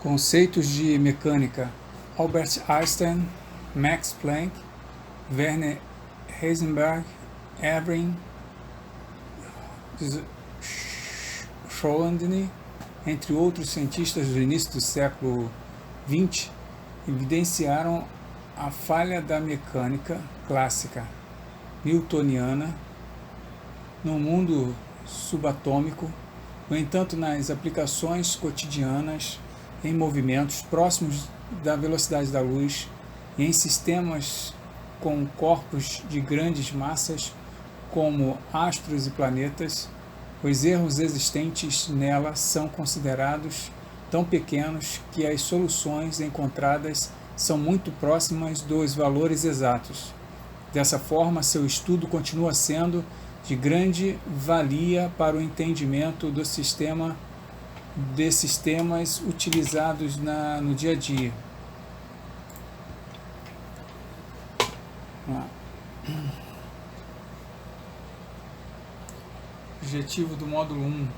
Conceitos de mecânica: Albert Einstein, Max Planck, Werner Heisenberg, Erwin Schrödinger, entre outros cientistas do início do século XX, evidenciaram a falha da mecânica clássica newtoniana no mundo subatômico. No entanto, nas aplicações cotidianas, em movimentos próximos da velocidade da luz e em sistemas com corpos de grandes massas, como astros e planetas, os erros existentes nela são considerados tão pequenos que as soluções encontradas são muito próximas dos valores exatos. Dessa forma, seu estudo continua sendo de grande valia para o entendimento de sistemas utilizados no dia a dia. Objetivo do módulo 1: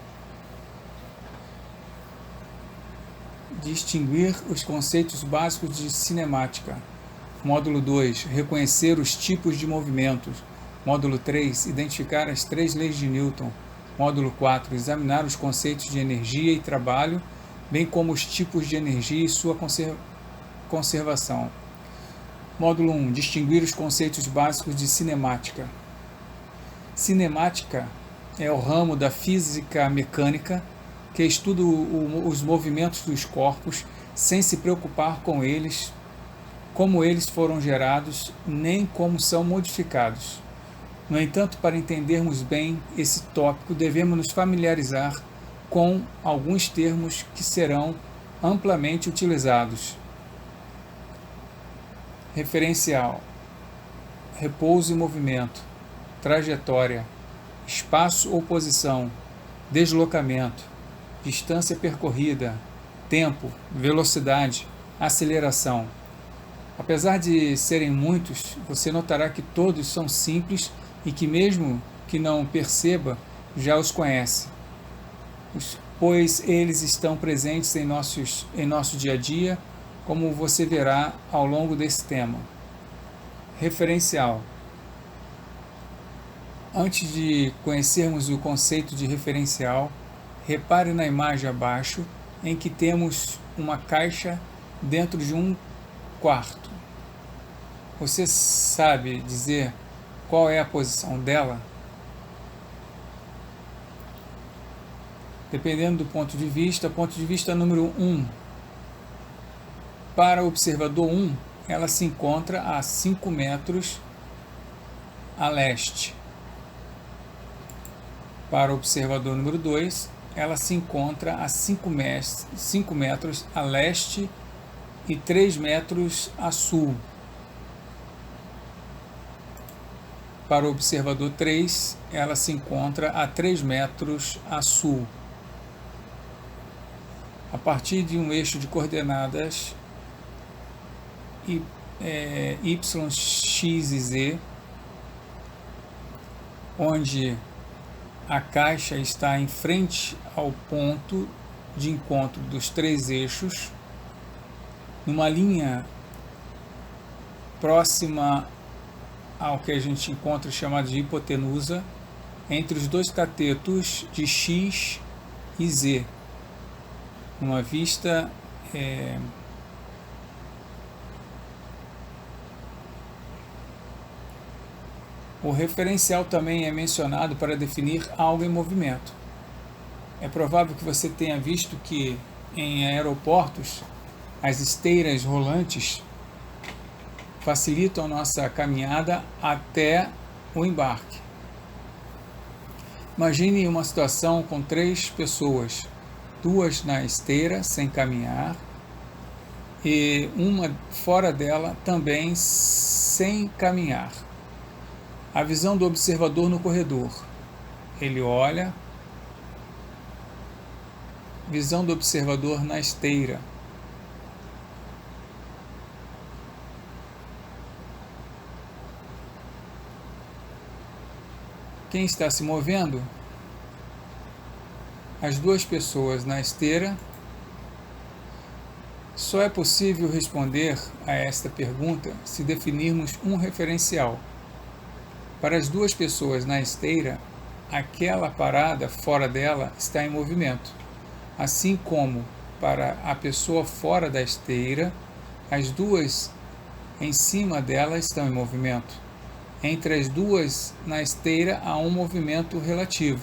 distinguir os conceitos básicos de cinemática. Módulo 2: reconhecer os tipos de movimentos. Módulo 3: identificar as 3 leis de Newton. Módulo 4: examinar os conceitos de energia e trabalho, bem como os tipos de energia e sua conservação. Módulo 1: distinguir os conceitos básicos de cinemática. Cinemática é o ramo da física mecânica que estuda os movimentos dos corpos sem se preocupar com eles, como eles foram gerados, nem como são modificados. No entanto, para entendermos bem esse tópico, devemos nos familiarizar com alguns termos que serão amplamente utilizados. Referencial: repouso e movimento, trajetória, espaço ou posição, deslocamento, distância percorrida, tempo, velocidade, aceleração. Apesar de serem muitos, você notará que todos são simples e que, mesmo que não perceba, já os conhece, pois eles estão presentes em nosso dia a dia, como você verá ao longo desse tema. Referencial: antes de conhecermos o conceito de referencial, repare na imagem abaixo, em que temos uma caixa dentro de um quarto. Você sabe dizer qual é a posição dela? Dependendo do ponto de vista número 1. Para o observador 1, ela se encontra a 5 metros a leste. Para o observador número 2, ela se encontra a 5 metros a leste e 3 metros a sul. Para o observador 3, ela se encontra a 3 metros a sul. A partir de um eixo de coordenadas y, x e z, onde a caixa está em frente ao ponto de encontro dos 3 eixos, numa linha próxima ao que a gente encontra chamado de hipotenusa, entre os 2 catetos de x e z, numa vista O referencial também é mencionado para definir algo em movimento. É provável que você tenha visto que em aeroportos as esteiras rolantes facilitam nossa caminhada até o embarque. Imagine uma situação com 3 pessoas, 2 na esteira sem caminhar e uma fora dela também sem caminhar. A visão do observador no corredor. Ele olha. Visão do observador na esteira. Quem está se movendo? As 2 pessoas na esteira Só é possível responder a esta pergunta se definirmos um referencial. Para as duas pessoas na esteira, aquela parada fora dela está em movimento, assim como para a pessoa fora da esteira, as duas em cima dela estão em movimento. Entre as duas na esteira há um movimento relativo.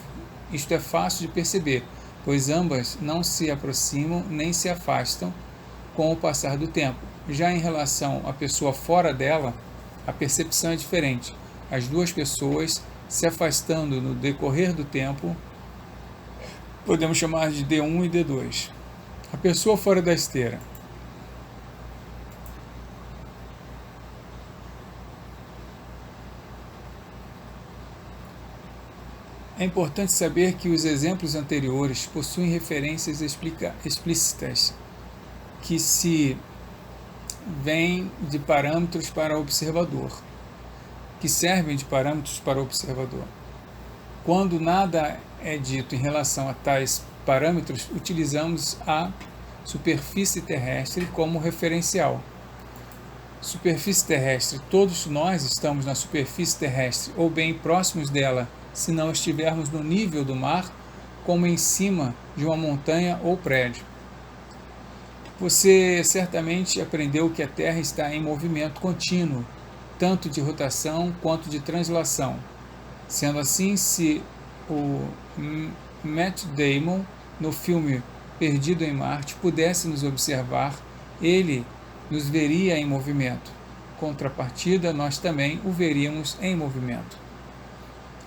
Isto é fácil de perceber, pois ambas não se aproximam nem se afastam com o passar do tempo. Já em relação à pessoa fora dela, a percepção é diferente. As duas pessoas se afastando no decorrer do tempo, podemos chamar de D1 e D2. A pessoa fora da esteira. É importante saber que os exemplos anteriores possuem referências explícitas que se vêm de parâmetros para o observador, que servem de parâmetros para o observador. Quando nada é dito em relação a tais parâmetros, utilizamos a superfície terrestre como referencial. Superfície terrestre. Todos nós estamos na superfície terrestre, ou bem próximos dela, se não estivermos no nível do mar, como em cima de uma montanha ou prédio. Você certamente aprendeu que a Terra está em movimento contínuo, tanto de rotação quanto de translação. Sendo assim, se o Matt Damon, no filme Perdido em Marte, pudesse nos observar, ele nos veria em movimento. Contrapartida, nós também o veríamos em movimento.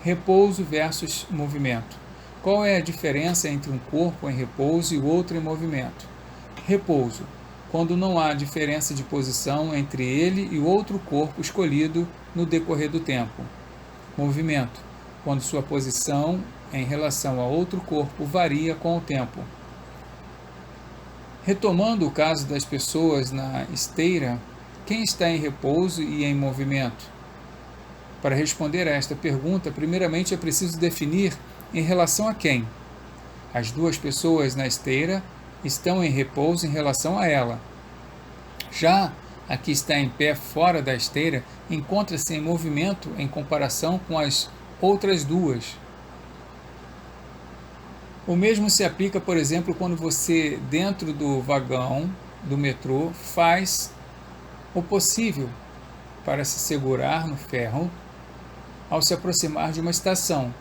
Repouso versus movimento. Qual é a diferença entre um corpo em repouso e o outro em movimento? Repouso, quando não há diferença de posição entre ele e o outro corpo escolhido no decorrer do tempo. Movimento, quando sua posição em relação a outro corpo varia com o tempo. Retomando o caso das pessoas na esteira, quem está em repouso e em movimento? Para responder a esta pergunta, primeiramente é preciso definir em relação a quem. As duas pessoas na esteira estão em repouso em relação a ela. Já a que está em pé fora da esteira encontra-se em movimento em comparação com as outras duas. O mesmo se aplica, por exemplo, quando você, dentro do vagão do metrô, faz o possível para se segurar no ferro ao se aproximar de uma estação.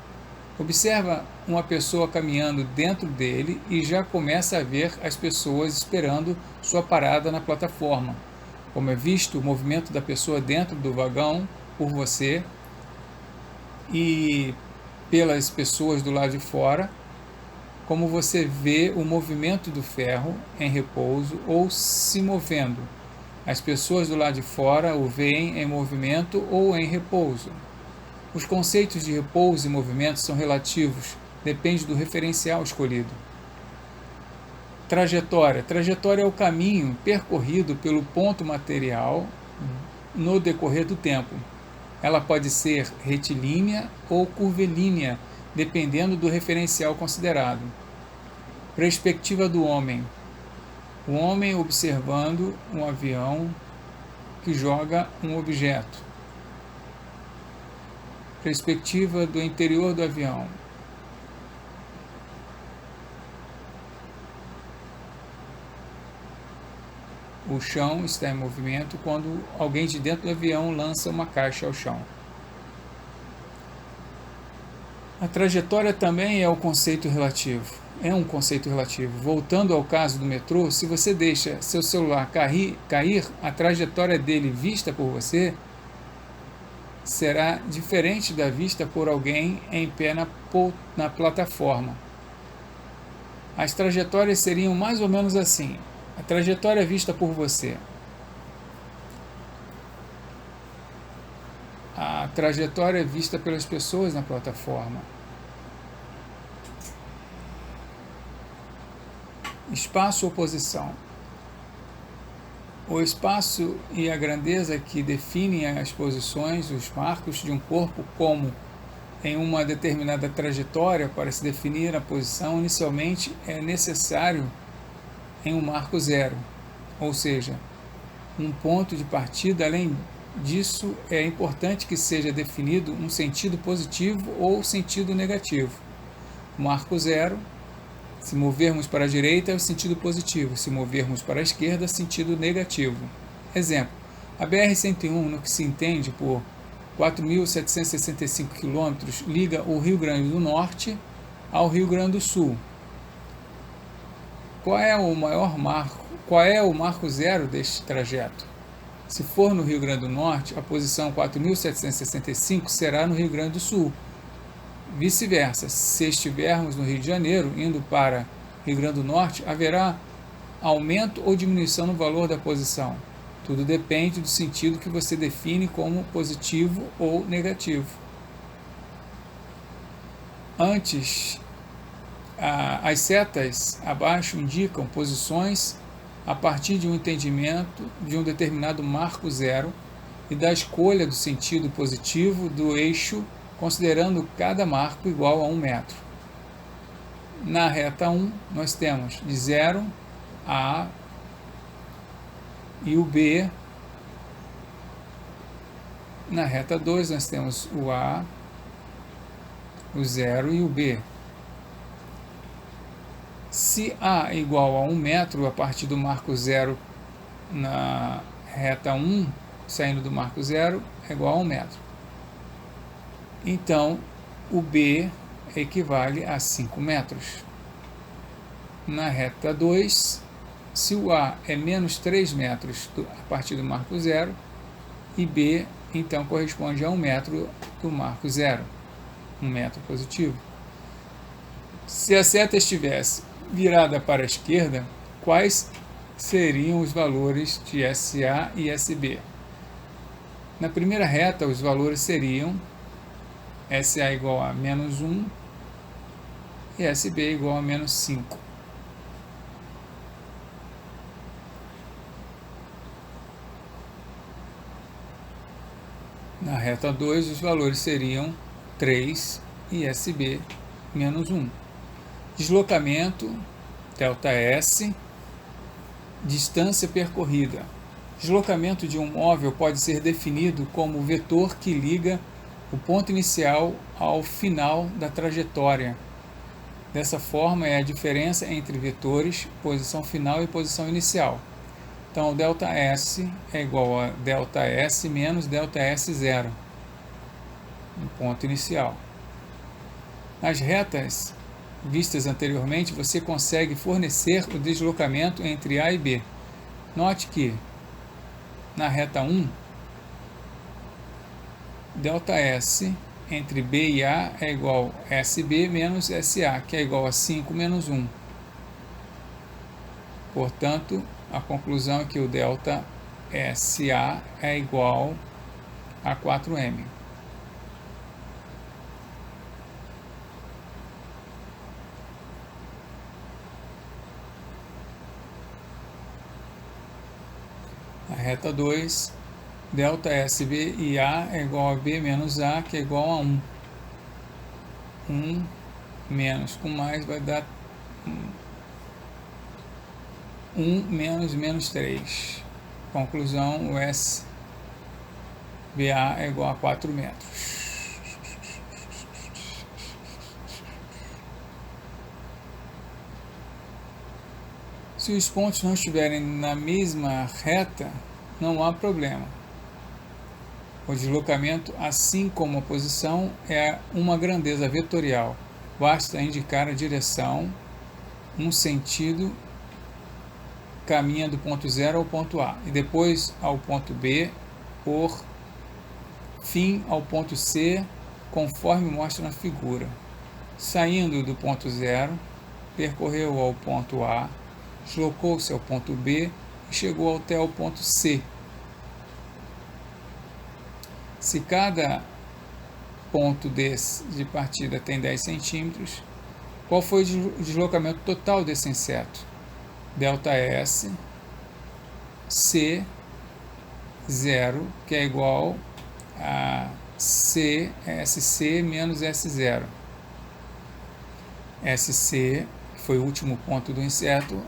Observa uma pessoa caminhando dentro dele e já começa a ver as pessoas esperando sua parada na plataforma. Como é visto o movimento da pessoa dentro do vagão por você e pelas pessoas do lado de fora, como você vê o movimento do ferro em repouso ou se movendo. As pessoas do lado de fora o veem em movimento ou em repouso. Os conceitos de repouso e movimento são relativos, depende do referencial escolhido. Trajetória. Trajetória é o caminho percorrido pelo ponto material no decorrer do tempo. Ela pode ser retilínea ou curvilínea, dependendo do referencial considerado. Perspectiva do homem. O homem observando um avião que joga um objeto. Perspectiva do interior do avião. O chão está em movimento quando alguém de dentro do avião lança uma caixa ao chão. A trajetória também é um conceito relativo. Voltando ao caso do metrô, se você deixa seu celular cair, a trajetória dele vista por você será diferente da vista por alguém em pé na plataforma. As trajetórias seriam mais ou menos assim. A trajetória vista por você. A trajetória vista pelas pessoas na plataforma. Espaço ou posição. O espaço e a grandeza que definem as posições, os marcos de um corpo, como em uma determinada trajetória para se definir a posição, inicialmente é necessário em um marco zero. ou seja, um ponto de partida. Além disso, é importante que seja definido um sentido positivo ou sentido negativo. Marco zero, se movermos para a direita, é o sentido positivo, se movermos para a esquerda, sentido negativo. Exemplo, a BR-101, no que se entende por 4.765 km, liga o Rio Grande do Norte ao Rio Grande do Sul. Qual é o marco zero deste trajeto? Se for no Rio Grande do Norte, a posição 4.765 será no Rio Grande do Sul. Vice-versa, se estivermos no Rio de Janeiro, indo para Rio Grande do Norte, haverá aumento ou diminuição no valor da posição. Tudo depende do sentido que você define como positivo ou negativo. As setas abaixo indicam posições a partir de um entendimento de um determinado marco zero e da escolha do sentido positivo do eixo, considerando cada marco igual a 1 metro. Na reta 1, nós temos de 0 a e o B. Na reta 2, nós temos o A, o 0 e o B. Se A é igual a 1 metro a partir do marco 0 na reta 1, saindo do marco 0, é igual a 1 metro. Então, o B equivale a 5 metros. Na reta 2, se o A é menos 3 metros a partir do marco 0, e B, então, corresponde a 1 metro do marco 0, 1 metro positivo. Se a seta estivesse virada para a esquerda, quais seriam os valores de SA e SB? Na primeira reta, os valores seriam SA igual a menos 1 e SB igual a menos 5. Na reta 2, os valores seriam 3 e SB menos 1. Deslocamento, ΔS, distância percorrida. Deslocamento de um móvel pode ser definido como o vetor que liga o ponto inicial ao final da trajetória. Dessa forma, é a diferença entre vetores, posição final e posição inicial. Então, ΔS é igual a ΔS menos ΔS0, no ponto inicial. Nas retas vistas anteriormente, você consegue fornecer o deslocamento entre A e B. Note que, na reta 1, ΔS entre B e A é igual a SB menos SA, que é igual a 5 menos 1. Portanto, a conclusão é que o ΔSA é igual a 4m. Na reta 2, ΔSB e A é igual a B menos A, que é igual a 1. 1 menos com mais vai dar 1 menos 3. Conclusão, o SBA é igual a 4 metros. Se os pontos não estiverem na mesma reta, não há problema. O deslocamento, assim como a posição, é uma grandeza vetorial. Basta indicar a direção, um sentido, caminha do ponto 0 ao ponto A, e depois ao ponto B, por fim ao ponto C, conforme mostra na figura. Saindo do ponto 0, percorreu ao ponto A, deslocou-se ao ponto B e chegou até o ponto C. Se cada ponto desse de partida tem 10 centímetros, qual foi o deslocamento total desse inseto? ΔS C0, que é igual a SC menos S0. SC foi o último ponto do inseto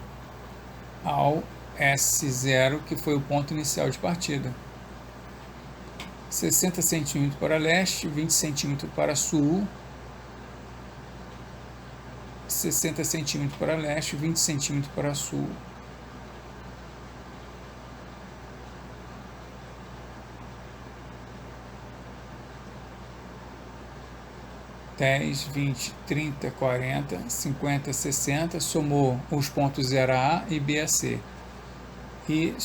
ao S0, que foi o ponto inicial de partida. 60 centímetros para leste, 20 centímetros para sul, 60 centímetros para leste, 20 centímetros para sul. (10, 20, 30, 40, 50, 60), somou os pontos 0 a A e B a C. E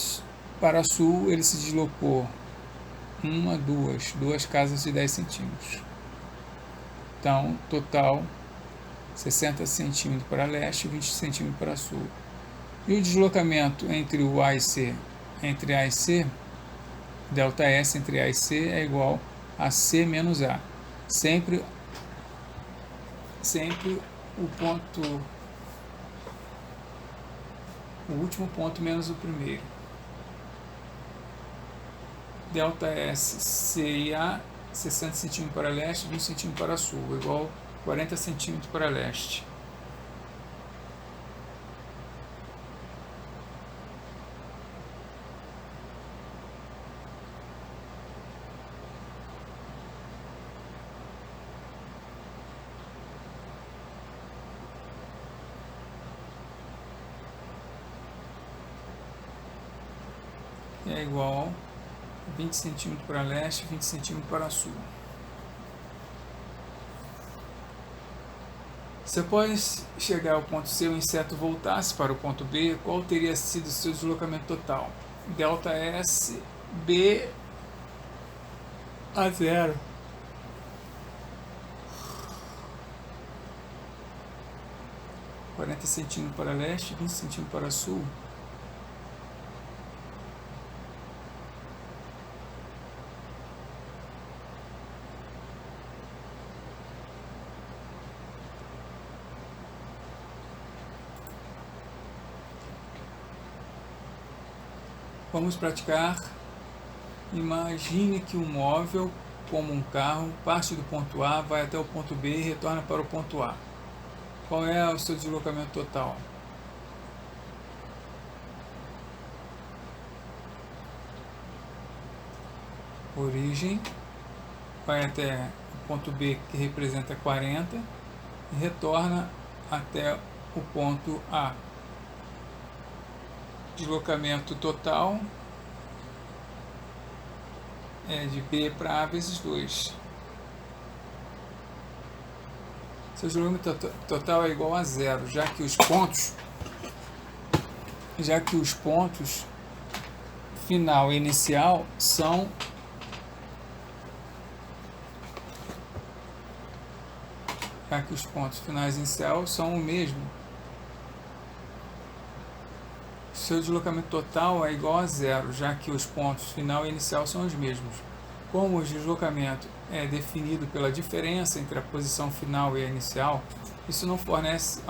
para sul ele se deslocou duas casas de 10 centímetros. Então, total 60 centímetros para leste e 20 centímetros para sul. E o deslocamento entre o A e C, entre A e C, delta S entre A e C é igual a C menos A. Sempre o último ponto menos o primeiro. Delta S, C e A, 60 centímetros para leste, 20 centímetros para sul, igual 40 centímetros para leste. É igual 20 centímetros para leste, 20 centímetros para sul. Se após chegar ao ponto C o inseto voltasse para o ponto B, qual teria sido o seu deslocamento total? Delta S, B a 0. (40 centímetros para leste, 20 centímetros para sul). Vamos praticar. Imagine que um móvel, como um carro, parte do ponto A, vai até o ponto B e retorna para o ponto A. Qual é o seu deslocamento total? Origem, vai até o ponto B, que representa 40, e retorna até o ponto A. Deslocamento total é de B para A vezes 2. Seu deslocamento total é igual a 0, já que os pontos final e inicial são o mesmo. Seu deslocamento total é igual a 0, já que os pontos final e inicial são os mesmos. Como o deslocamento é definido pela diferença entre a posição final e a inicial, isso não fornece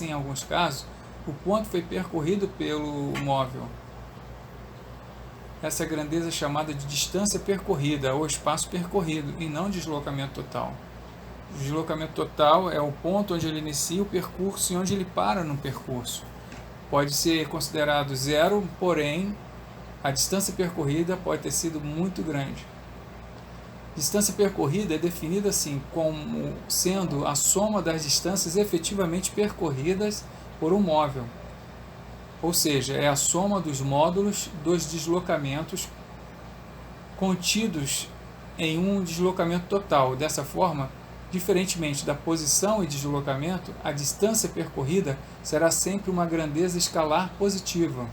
em alguns casos o quanto foi percorrido pelo móvel. Essa grandeza é chamada de distância percorrida ou espaço percorrido, e não deslocamento total. O deslocamento total é o ponto onde ele inicia o percurso e onde ele para no percurso. Pode ser considerado 0, porém a distância percorrida pode ter sido muito grande. Distância percorrida é definida assim, como sendo a soma das distâncias efetivamente percorridas por um móvel. Ou seja, é a soma dos módulos dos deslocamentos contidos em um deslocamento total. Dessa forma, diferentemente da posição e deslocamento, a distância percorrida será sempre uma grandeza escalar positiva.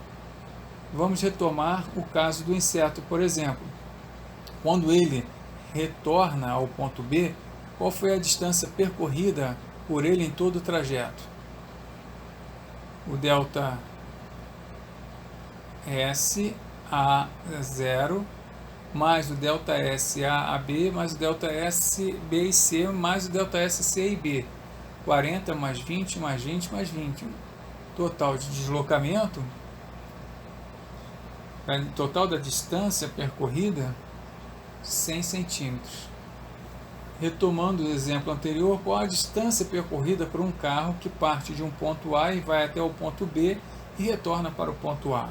Vamos retomar o caso do inseto, por exemplo. Quando ele retorna ao ponto B, qual foi a distância percorrida por ele em todo o trajeto? O delta S a 0 mais o delta S A a B mais o delta S B e C mais o delta S C e B. 40 mais 20 mais 20 mais 20. Total de deslocamento, total da distância percorrida, 100 centímetros. Retomando o exemplo anterior, qual a distância percorrida por um carro que parte de um ponto A e vai até o ponto B e retorna para o ponto A?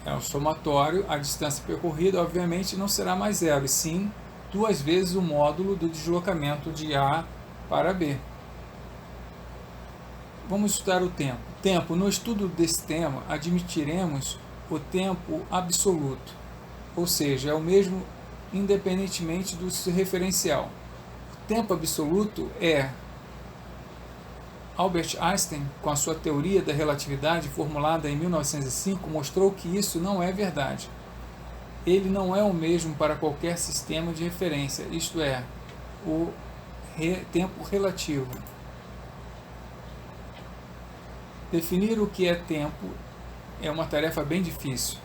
É o somatório, a distância percorrida obviamente não será mais zero, e sim 2 vezes o módulo do deslocamento de A para B. Vamos estudar o tempo. Tempo. No estudo desse tema, admitiremos o tempo absoluto, ou seja, é o mesmo independentemente do seu referencial. O tempo absoluto é Albert Einstein, com a sua teoria da relatividade formulada em 1905, mostrou que isso não é verdade. Ele não é o mesmo para qualquer sistema de referência, isto é, o tempo relativo. Definir o que é tempo é uma tarefa bem difícil.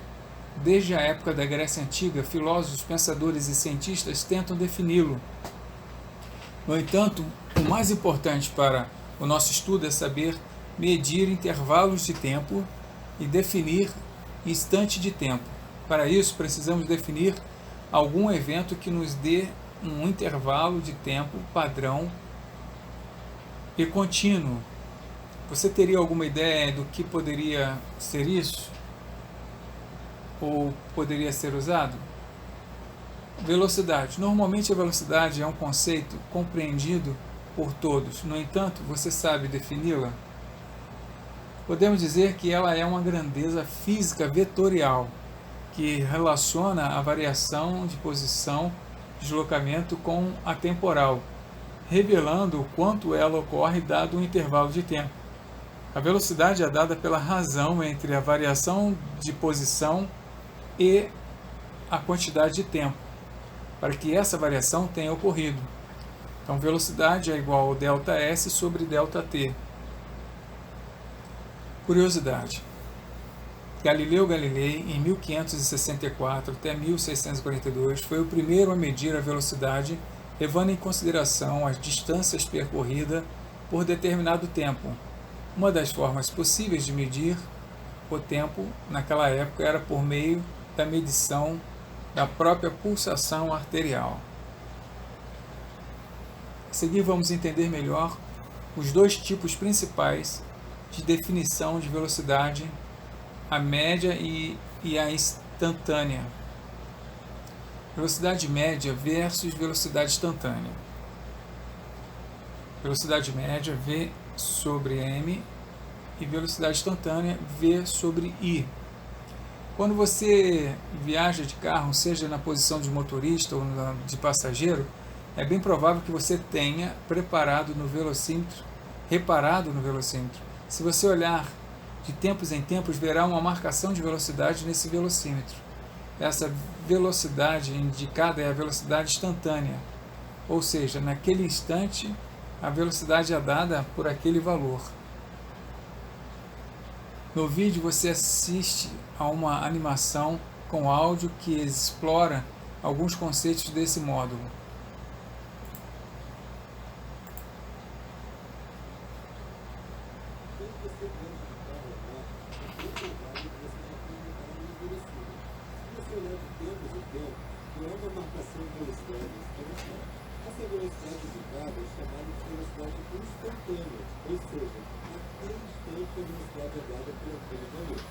Desde a época da Grécia Antiga, filósofos, pensadores e cientistas tentam defini-lo. No entanto, o mais importante para o nosso estudo é saber medir intervalos de tempo e definir instante de tempo. Para isso, precisamos definir algum evento que nos dê um intervalo de tempo padrão e contínuo. Você teria alguma ideia do que poderia ser isso? Ou poderia ser usado? Velocidade. Normalmente a velocidade é um conceito compreendido por todos. No entanto, você sabe defini-la? Podemos dizer que ela é uma grandeza física vetorial, que relaciona a variação de posição, deslocamento com a temporal, revelando o quanto ela ocorre dado um intervalo de tempo. A velocidade é dada pela razão entre a variação de posição e a quantidade de tempo, para que essa variação tenha ocorrido. Então, velocidade é igual ao ΔS sobre ΔT. Curiosidade. Galileu Galilei, em 1564 até 1642, foi o primeiro a medir a velocidade, levando em consideração as distâncias percorridas por determinado tempo. Uma das formas possíveis de medir o tempo naquela época era por meio da medição da própria pulsação arterial. A seguir vamos entender melhor os dois tipos principais de definição de velocidade, a média e a instantânea. Velocidade média versus velocidade instantânea. Velocidade média V sobre M e velocidade instantânea V sobre I. Quando você viaja de carro, seja na posição de motorista ou de passageiro, é bem provável que você tenha reparado no velocímetro. Se você olhar de tempos em tempos, verá uma marcação de velocidade nesse velocímetro. Essa velocidade indicada é a velocidade instantânea, ou seja, naquele instante a velocidade é dada por aquele valor. No vídeo você assiste a uma animação com áudio que explora alguns conceitos desse módulo. Essa velocidade indicada é chamada de velocidade instantânea, ou seja, naquele instante a velocidade é dada por aquele valor.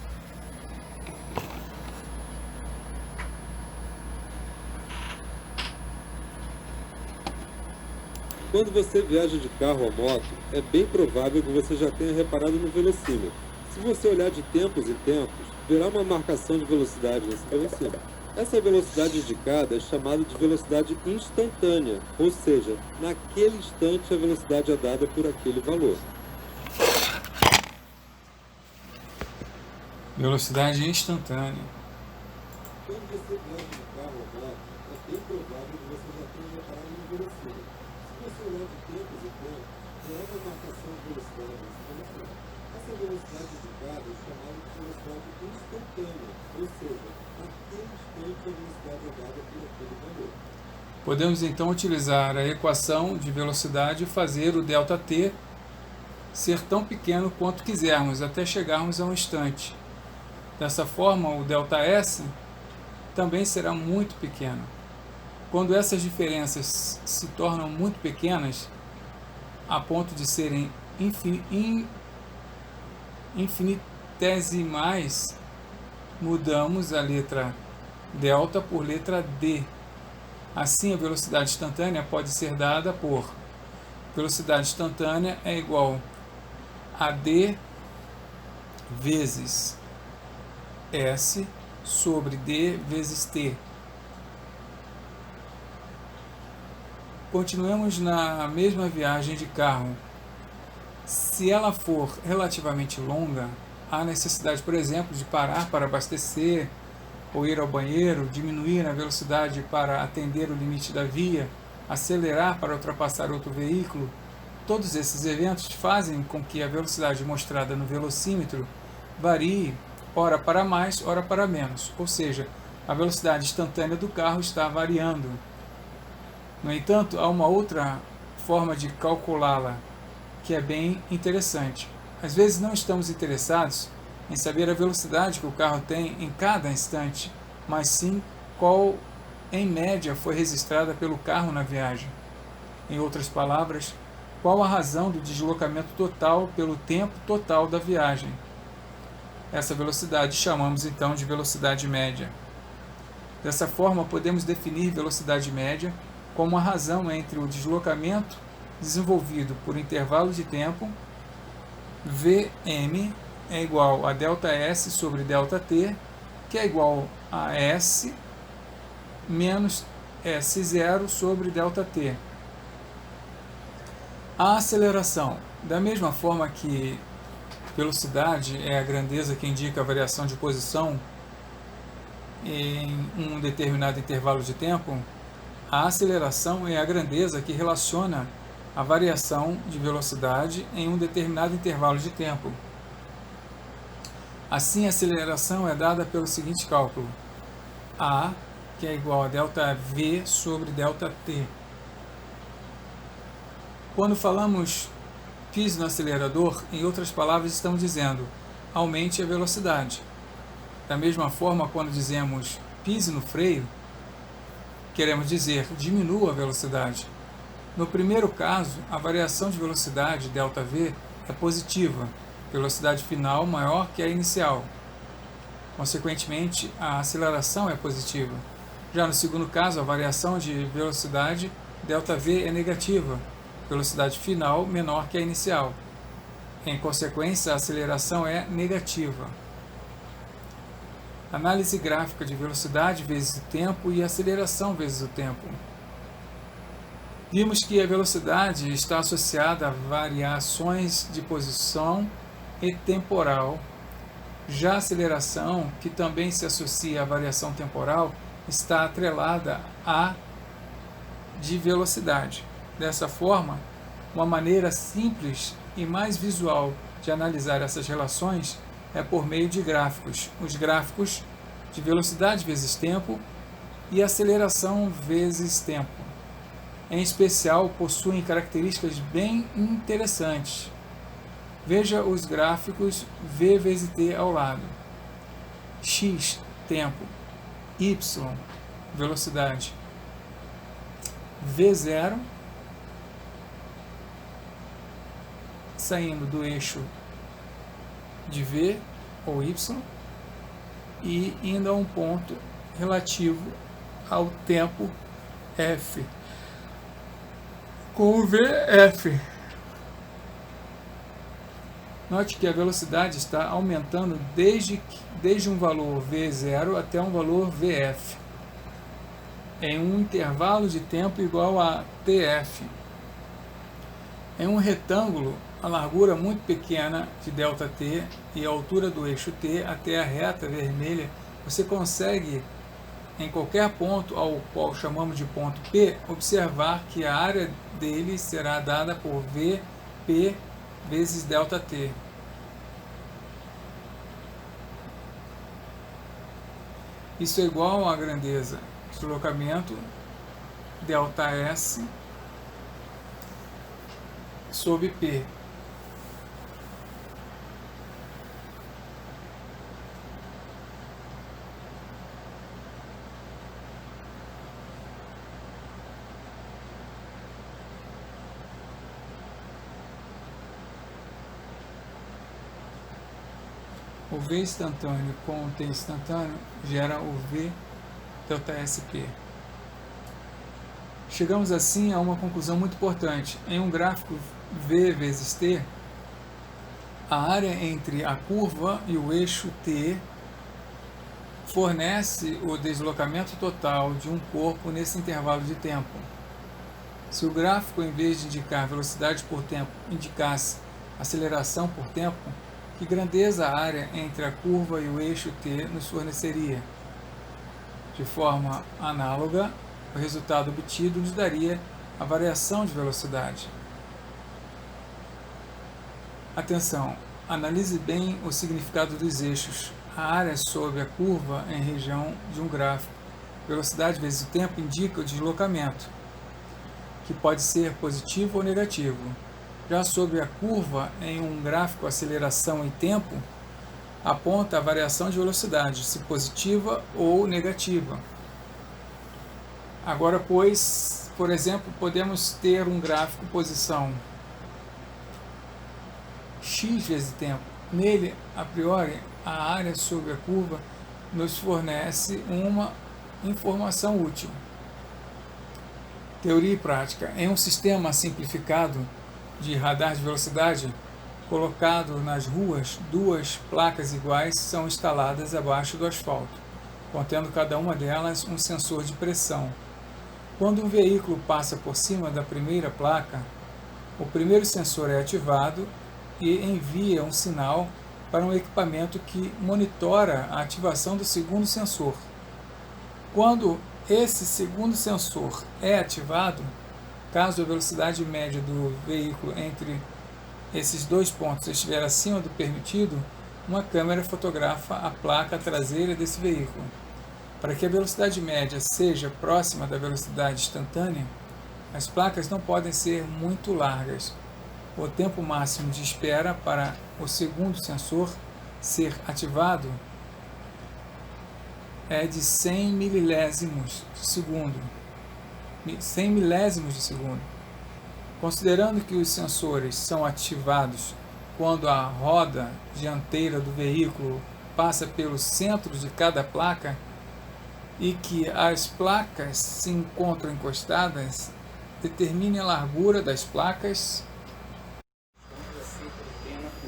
Quando você viaja de carro ou moto, é bem provável que você já tenha reparado no velocímetro. Se você olhar de tempos em tempos, verá uma marcação de velocidade nesse velocímetro. Essa velocidade indicada é chamada de velocidade instantânea, ou seja, naquele instante a velocidade é dada por aquele valor. Velocidade instantânea. Quando você viaja de carro ou moto, é bem provável que você já tenha reparado no velocímetro. Se você olhar de tempos em tempos, verá uma marcação de velocidade nesse velocímetro. Essa velocidade indicada é chamada de velocidade instantânea, ou seja, naquele instante a velocidade é dada por aquele valor. Podemos então utilizar a equação de velocidade e fazer o ΔT ser tão pequeno quanto quisermos, até chegarmos a um instante. Dessa forma, o ΔS também será muito pequeno. Quando essas diferenças se tornam muito pequenas, a ponto de serem infinitesimais, mudamos a letra delta por letra d. Assim, a velocidade instantânea pode ser dada por velocidade instantânea é igual a d vezes s sobre d vezes t. Continuemos na mesma viagem de carro. Se ela for relativamente longa, há necessidade, por exemplo, de parar para abastecer ou ir ao banheiro, diminuir a velocidade para atender o limite da via, acelerar para ultrapassar outro veículo. Todos esses eventos fazem com que a velocidade mostrada no velocímetro varie, ora para mais, ora para menos, ou seja, a velocidade instantânea do carro está variando. No entanto, há uma outra forma de calculá-la que é bem interessante. Às vezes não estamos interessados em saber a velocidade que o carro tem em cada instante, mas sim qual, em média, foi registrada pelo carro na viagem. Em outras palavras, qual a razão do deslocamento total pelo tempo total da viagem. Essa velocidade chamamos então de velocidade média. Dessa forma, podemos definir velocidade média como a razão entre o deslocamento desenvolvido por intervalo de tempo, Vm é igual a ΔS sobre ΔT, que é igual a S menos S0 sobre ΔT. A aceleração, da mesma forma que velocidade é a grandeza que indica a variação de posição em um determinado intervalo de tempo, a aceleração é a grandeza que relaciona a variação de velocidade em um determinado intervalo de tempo. Assim, a aceleração é dada pelo seguinte cálculo: A, que é igual a ΔV sobre ΔT. Quando falamos pise no acelerador, em outras palavras, estamos dizendo aumente a velocidade. Da mesma forma, quando dizemos pise no freio, queremos dizer diminua a velocidade. No primeiro caso, a variação de velocidade, ΔV, é positiva, velocidade final maior que a inicial. Consequentemente, a aceleração é positiva. Já no segundo caso, a variação de velocidade, ΔV, é negativa, velocidade final menor que a inicial. Em consequência, a aceleração é negativa. Análise gráfica de velocidade vezes o tempo e aceleração vezes o tempo. Vimos que a velocidade está associada a variações de posição e temporal. Já a aceleração, que também se associa à variação temporal, está atrelada à de velocidade. Dessa forma, uma maneira simples e mais visual de analisar essas relações é por meio de gráficos. Os gráficos de velocidade vezes tempo e aceleração vezes tempo. Em especial, possuem características bem interessantes. Veja os gráficos V vezes T ao lado. X, tempo. Y, velocidade. V0, saindo do eixo de V ou Y e indo a um ponto relativo ao tempo F, com o VF. Note que a velocidade está aumentando desde um valor V0 até um valor VF, em um intervalo de tempo igual a TF. Em um retângulo, a largura muito pequena de ΔT e a altura do eixo T até a reta vermelha, você consegue, em qualquer ponto ao qual chamamos de ponto P, observar que a área dele será dada por VP vezes ΔT. Isso é igual à grandeza deslocamento ΔS sobre P. O V instantâneo com o T instantâneo gera o V ΔSP. Chegamos assim a uma conclusão muito importante. Em um gráfico V vezes T, a área entre a curva e o eixo T fornece o deslocamento total de um corpo nesse intervalo de tempo. Se o gráfico, em vez de indicar velocidade por tempo, indicasse aceleração por tempo, que grandeza a área entre a curva e o eixo T nos forneceria? De forma análoga, o resultado obtido nos daria a variação de velocidade. Atenção, analise bem o significado dos eixos. A área sob a curva em região de um gráfico. Velocidade vezes o tempo indica o deslocamento, que pode ser positivo ou negativo. Já sobre a curva em um gráfico aceleração e tempo, aponta a variação de velocidade, se positiva ou negativa. Agora, pois, por exemplo, podemos ter um gráfico posição x vezes tempo. Nele, a priori, a área sobre a curva nos fornece uma informação útil. Teoria e prática. Em um sistema simplificado de radar de velocidade, colocado nas ruas, duas placas iguais são instaladas abaixo do asfalto, contendo cada uma delas um sensor de pressão. Quando um veículo passa por cima da primeira placa, o primeiro sensor é ativado e envia um sinal para um equipamento que monitora a ativação do segundo sensor. Quando esse segundo sensor é ativado, caso a velocidade média do veículo entre esses dois pontos estiver acima do permitido, uma câmera fotografa a placa traseira desse veículo. Para que a velocidade média seja próxima da velocidade instantânea, as placas não podem ser muito largas. O tempo máximo de espera para o segundo sensor ser ativado é de 100 milésimos de segundo. 100 milésimos de segundo. Considerando que os sensores são ativados quando a roda dianteira do veículo passa pelo centro de cada placa e que as placas se encontram encostadas, determine a largura das placas.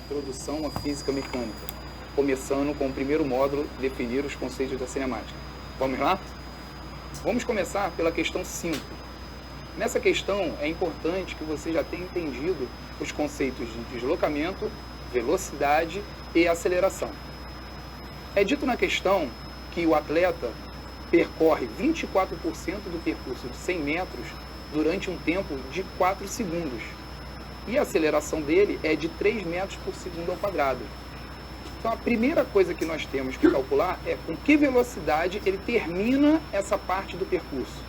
Introdução à física mecânica, começando com o primeiro módulo, definir os conceitos da cinemática. Vamos lá? Vamos começar pela questão 5. Nessa questão é importante que você já tenha entendido os conceitos de deslocamento, velocidade e aceleração. É dito na questão que o atleta percorre 24% do percurso de 100 metros durante um tempo de 4 segundos. E a aceleração dele é de 3 metros por segundo ao quadrado. Então a primeira coisa que nós temos que calcular é com que velocidade ele termina essa parte do percurso.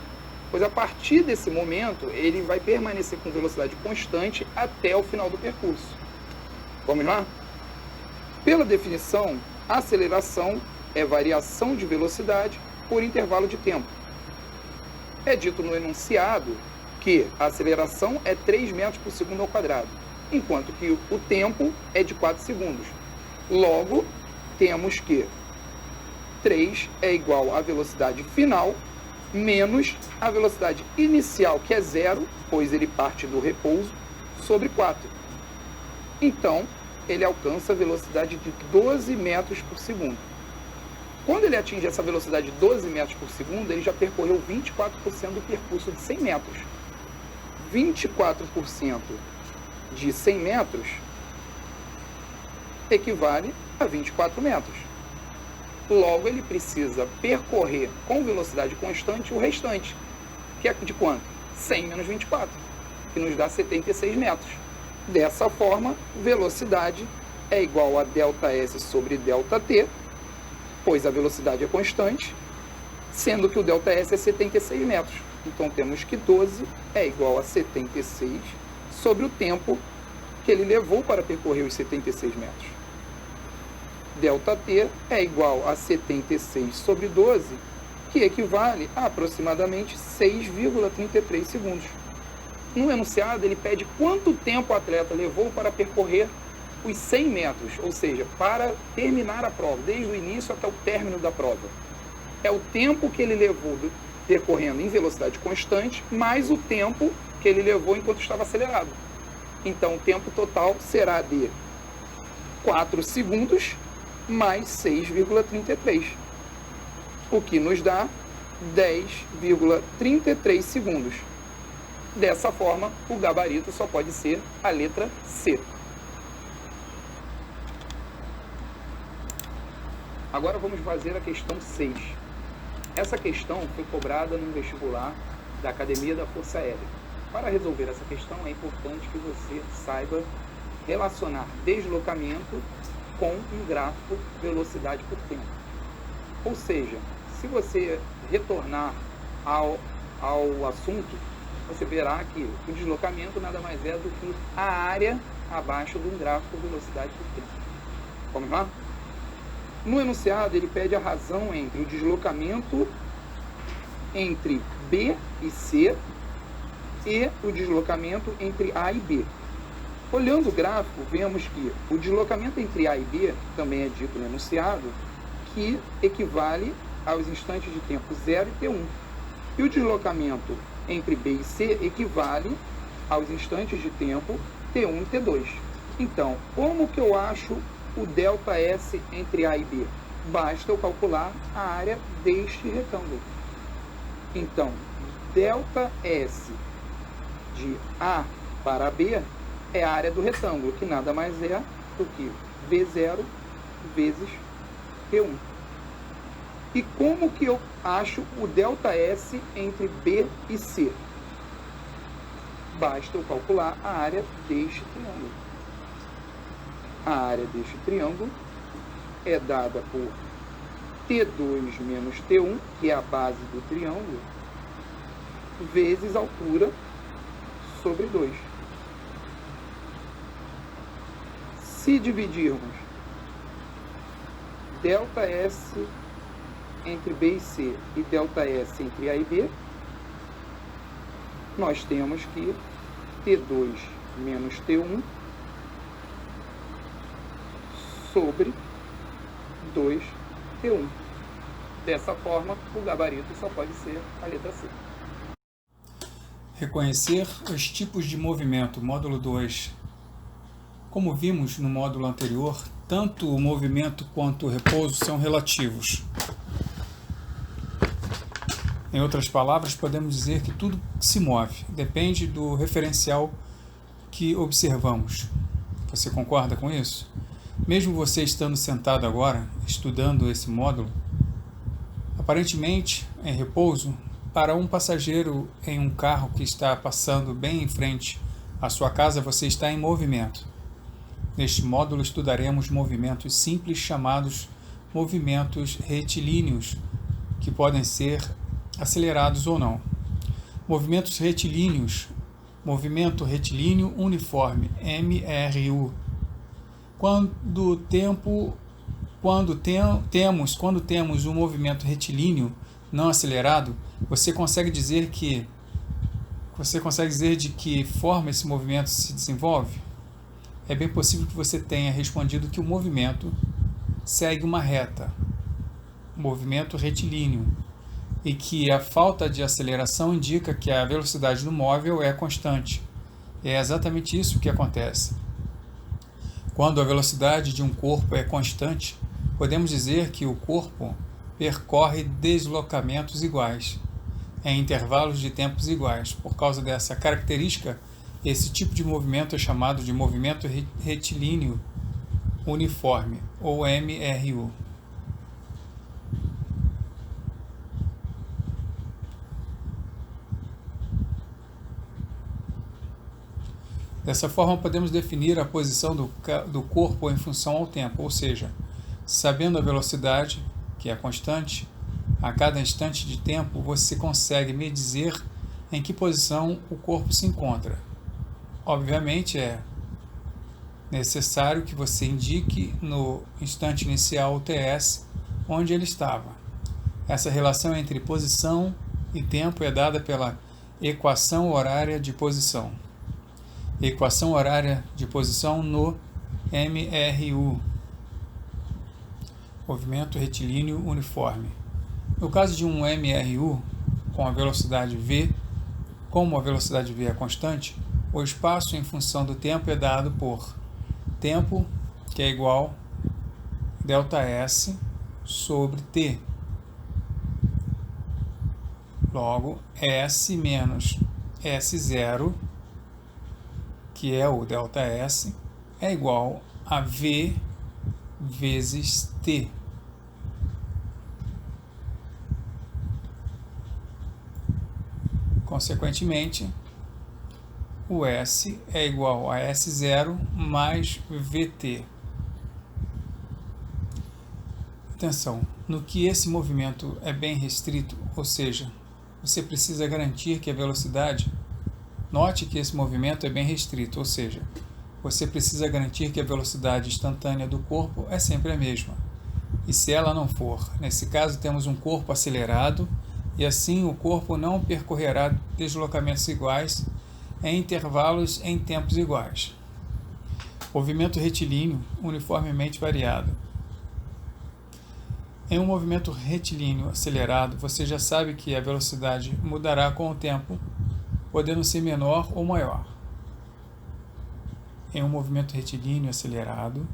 Pois a partir desse momento ele vai permanecer com velocidade constante até o final do percurso. Vamos lá? Pela definição, a aceleração é variação de velocidade por intervalo de tempo. É dito no enunciado que a aceleração é 3 metros por segundo ao quadrado, enquanto que o tempo é de 4 segundos. Logo, temos que 3 é igual à velocidade final menos a velocidade inicial, que é 0, pois ele parte do repouso, sobre 4. Então, ele alcança a velocidade de 12 metros por segundo. Quando ele atinge essa velocidade de 12 metros por segundo, ele já percorreu 24% do percurso de 100 metros. 24% de 100 metros equivale a 24 metros. Logo, ele precisa percorrer com velocidade constante o restante, que é de quanto? 100 menos 24, que nos dá 76 metros. Dessa forma, velocidade é igual a ΔS sobre ΔT, pois a velocidade é constante, sendo que o ΔS é 76 metros. Então, temos que 12 é igual a 76 sobre o tempo que ele levou para percorrer os 76 metros. ΔT é igual a 76 sobre 12, que equivale a aproximadamente 6,33 segundos. No enunciado, ele pede quanto tempo o atleta levou para percorrer os 100 metros, ou seja, para terminar a prova, desde o início até o término da prova. É o tempo que ele levou percorrendo em velocidade constante, mais o tempo que ele levou enquanto estava acelerado. Então, o tempo total será de 4 segundos mais 6,33, o que nos dá 10,33 segundos. Dessa forma, o gabarito só pode ser a letra C. Agora vamos fazer a questão 6. Essa questão foi cobrada no vestibular da Academia da Força Aérea. Para resolver essa questão, é importante que você saiba relacionar deslocamento com um gráfico velocidade por tempo. Ou seja, se você retornar ao assunto, você verá que o deslocamento nada mais é do que a área abaixo de um gráfico velocidade por tempo. Vamos lá? No enunciado, ele pede a razão entre o deslocamento entre B e C e o deslocamento entre A e B. Olhando o gráfico, vemos que o deslocamento entre A e B, também é dito no enunciado, que equivale aos instantes de tempo 0 e T1. E o deslocamento entre B e C equivale aos instantes de tempo T1 e T2. Então, como que eu acho o ΔS entre A e B? Basta eu calcular a área deste retângulo. Então, ΔS de A para B é a área do retângulo, que nada mais é do que V0 vezes T1. E como que eu acho o ΔS entre B e C? Basta eu calcular a área deste triângulo. A área deste triângulo é dada por T2 menos T1, que é a base do triângulo, vezes altura sobre 2. Se dividirmos ΔS entre B e C e ΔS entre A e B, nós temos que T2 menos T1 sobre 2T1. Dessa forma, o gabarito só pode ser a letra C. Reconhecer os tipos de movimento, módulo 2. Como vimos no módulo anterior, tanto o movimento quanto o repouso são relativos. Em outras palavras, podemos dizer que tudo se move, depende do referencial que observamos. Você concorda com isso? Mesmo você estando sentado agora, estudando esse módulo, aparentemente em repouso, para um passageiro em um carro que está passando bem em frente à sua casa, você está em movimento. Neste módulo estudaremos movimentos simples chamados movimentos retilíneos, que podem ser acelerados ou não. Movimentos retilíneos, movimento retilíneo uniforme, MRU. Quando temos um movimento retilíneo não acelerado, você consegue dizer de que forma esse movimento se desenvolve? É bem possível que você tenha respondido que o movimento segue uma reta, movimento retilíneo, e que a falta de aceleração indica que a velocidade do móvel é constante. É exatamente isso que acontece. Quando a velocidade de um corpo é constante, podemos dizer que o corpo percorre deslocamentos iguais, em intervalos de tempos iguais. Por causa dessa característica, esse tipo de movimento é chamado de movimento retilíneo uniforme, ou MRU. Dessa forma, podemos definir a posição do corpo em função ao tempo, ou seja, sabendo a velocidade, que é constante, a cada instante de tempo você consegue me dizer em que posição o corpo se encontra. Obviamente, é necessário que você indique no instante inicial o TS onde ele estava. Essa relação entre posição e tempo é dada pela equação horária de posição. Equação horária de posição no MRU, movimento retilíneo uniforme. No caso de um MRU, com a velocidade v, como a velocidade v é constante, o espaço em função do tempo é dado por tempo, que é igual a ΔS sobre t. Logo, S menos S0, que é o ΔS, é igual a V vezes T. Consequentemente, o S é igual a S0 mais VT. Atenção, no que esse movimento é bem restrito, ou seja, você precisa garantir que a velocidade, note que esse movimento é bem restrito, ou seja, você precisa garantir que a velocidade instantânea do corpo é sempre a mesma. E se ela não for, nesse caso temos um corpo acelerado, e assim o corpo não percorrerá deslocamentos iguais em intervalos em tempos iguais. Movimento retilíneo uniformemente variado. Em um movimento retilíneo acelerado, você já sabe que a velocidade mudará com o tempo, podendo ser menor ou maior. Em um movimento retilíneo acelerado,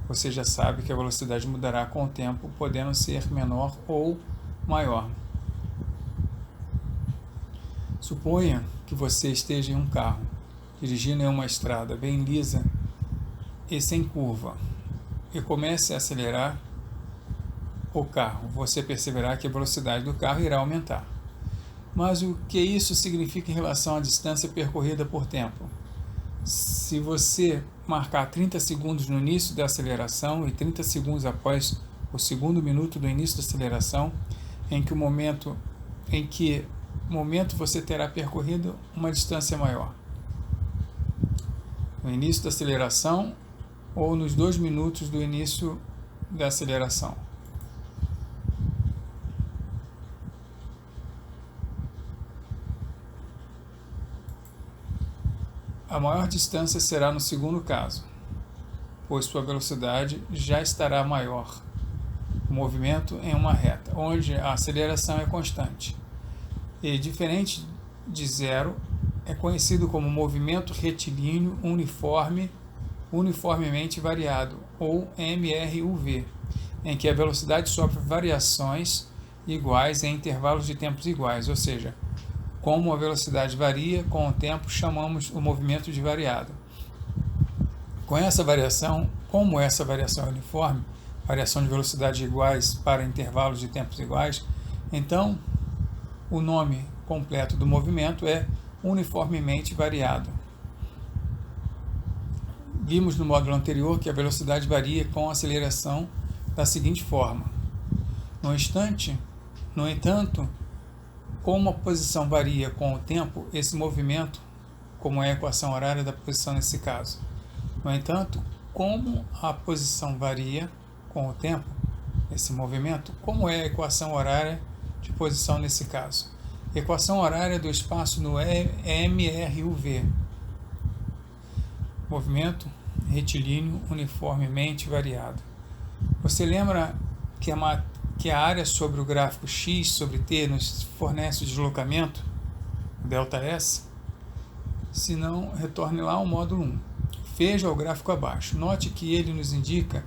você já sabe que a velocidade mudará com o tempo, podendo ser menor ou maior. Suponha que você esteja em um carro, dirigindo em uma estrada bem lisa e sem curva, e comece a acelerar o carro. Você perceberá que a velocidade do carro irá aumentar. Mas o que isso significa em relação à distância percorrida por tempo? Se você marcar 30 segundos no início da aceleração e 30 segundos após o segundo minuto do início da aceleração, em que momento você terá percorrido uma distância maior? No início da aceleração ou nos 2 minutos do início da aceleração? A maior distância será no segundo caso, pois sua velocidade já estará maior. O movimento em uma reta, onde a aceleração é constante. E diferente de zero, é conhecido como movimento retilíneo uniformemente variado, ou MRUV, em que a velocidade sofre variações iguais em intervalos de tempos iguais, ou seja, como a velocidade varia com o tempo, chamamos o movimento de variado. Como essa variação é uniforme, variação de velocidade iguais para intervalos de tempos iguais, então o nome completo do movimento é uniformemente variado. Vimos no módulo anterior que a velocidade varia com a aceleração da seguinte forma. No entanto, como a posição varia com o tempo, esse movimento, como é a equação horária da posição nesse caso. No entanto, como a posição varia com o tempo, esse movimento, como é a equação horária de posição nesse caso? Equação horária do espaço no MRUV. Movimento retilíneo uniformemente variado. Você lembra que a área sobre o gráfico x sobre t nos fornece o deslocamento, ΔS? Se não, retorne lá ao módulo 1. Veja o gráfico abaixo. Note que ele nos indica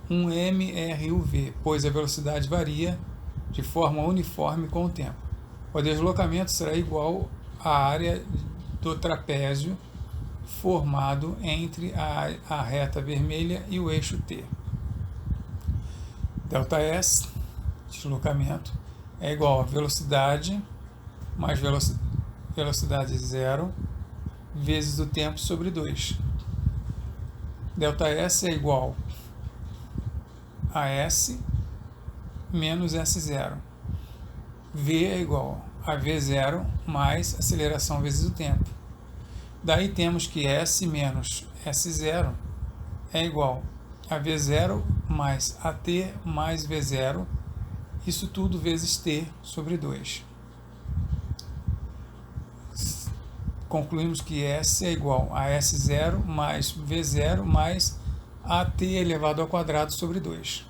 um MRUV, pois a velocidade varia de forma uniforme com o tempo. O deslocamento será igual à área do trapézio formado entre a reta vermelha e o eixo t. ΔS, deslocamento, é igual a velocidade mais velocidade zero vezes o tempo sobre 2. ΔS é igual a S menos S0. V é igual a V0 mais aceleração vezes o tempo. Daí temos que S menos S0 é igual a V0 mais AT mais V0, isso tudo vezes T sobre 2. concluímos que S é igual a S0 mais V0 mais AT elevado ao quadrado sobre 2.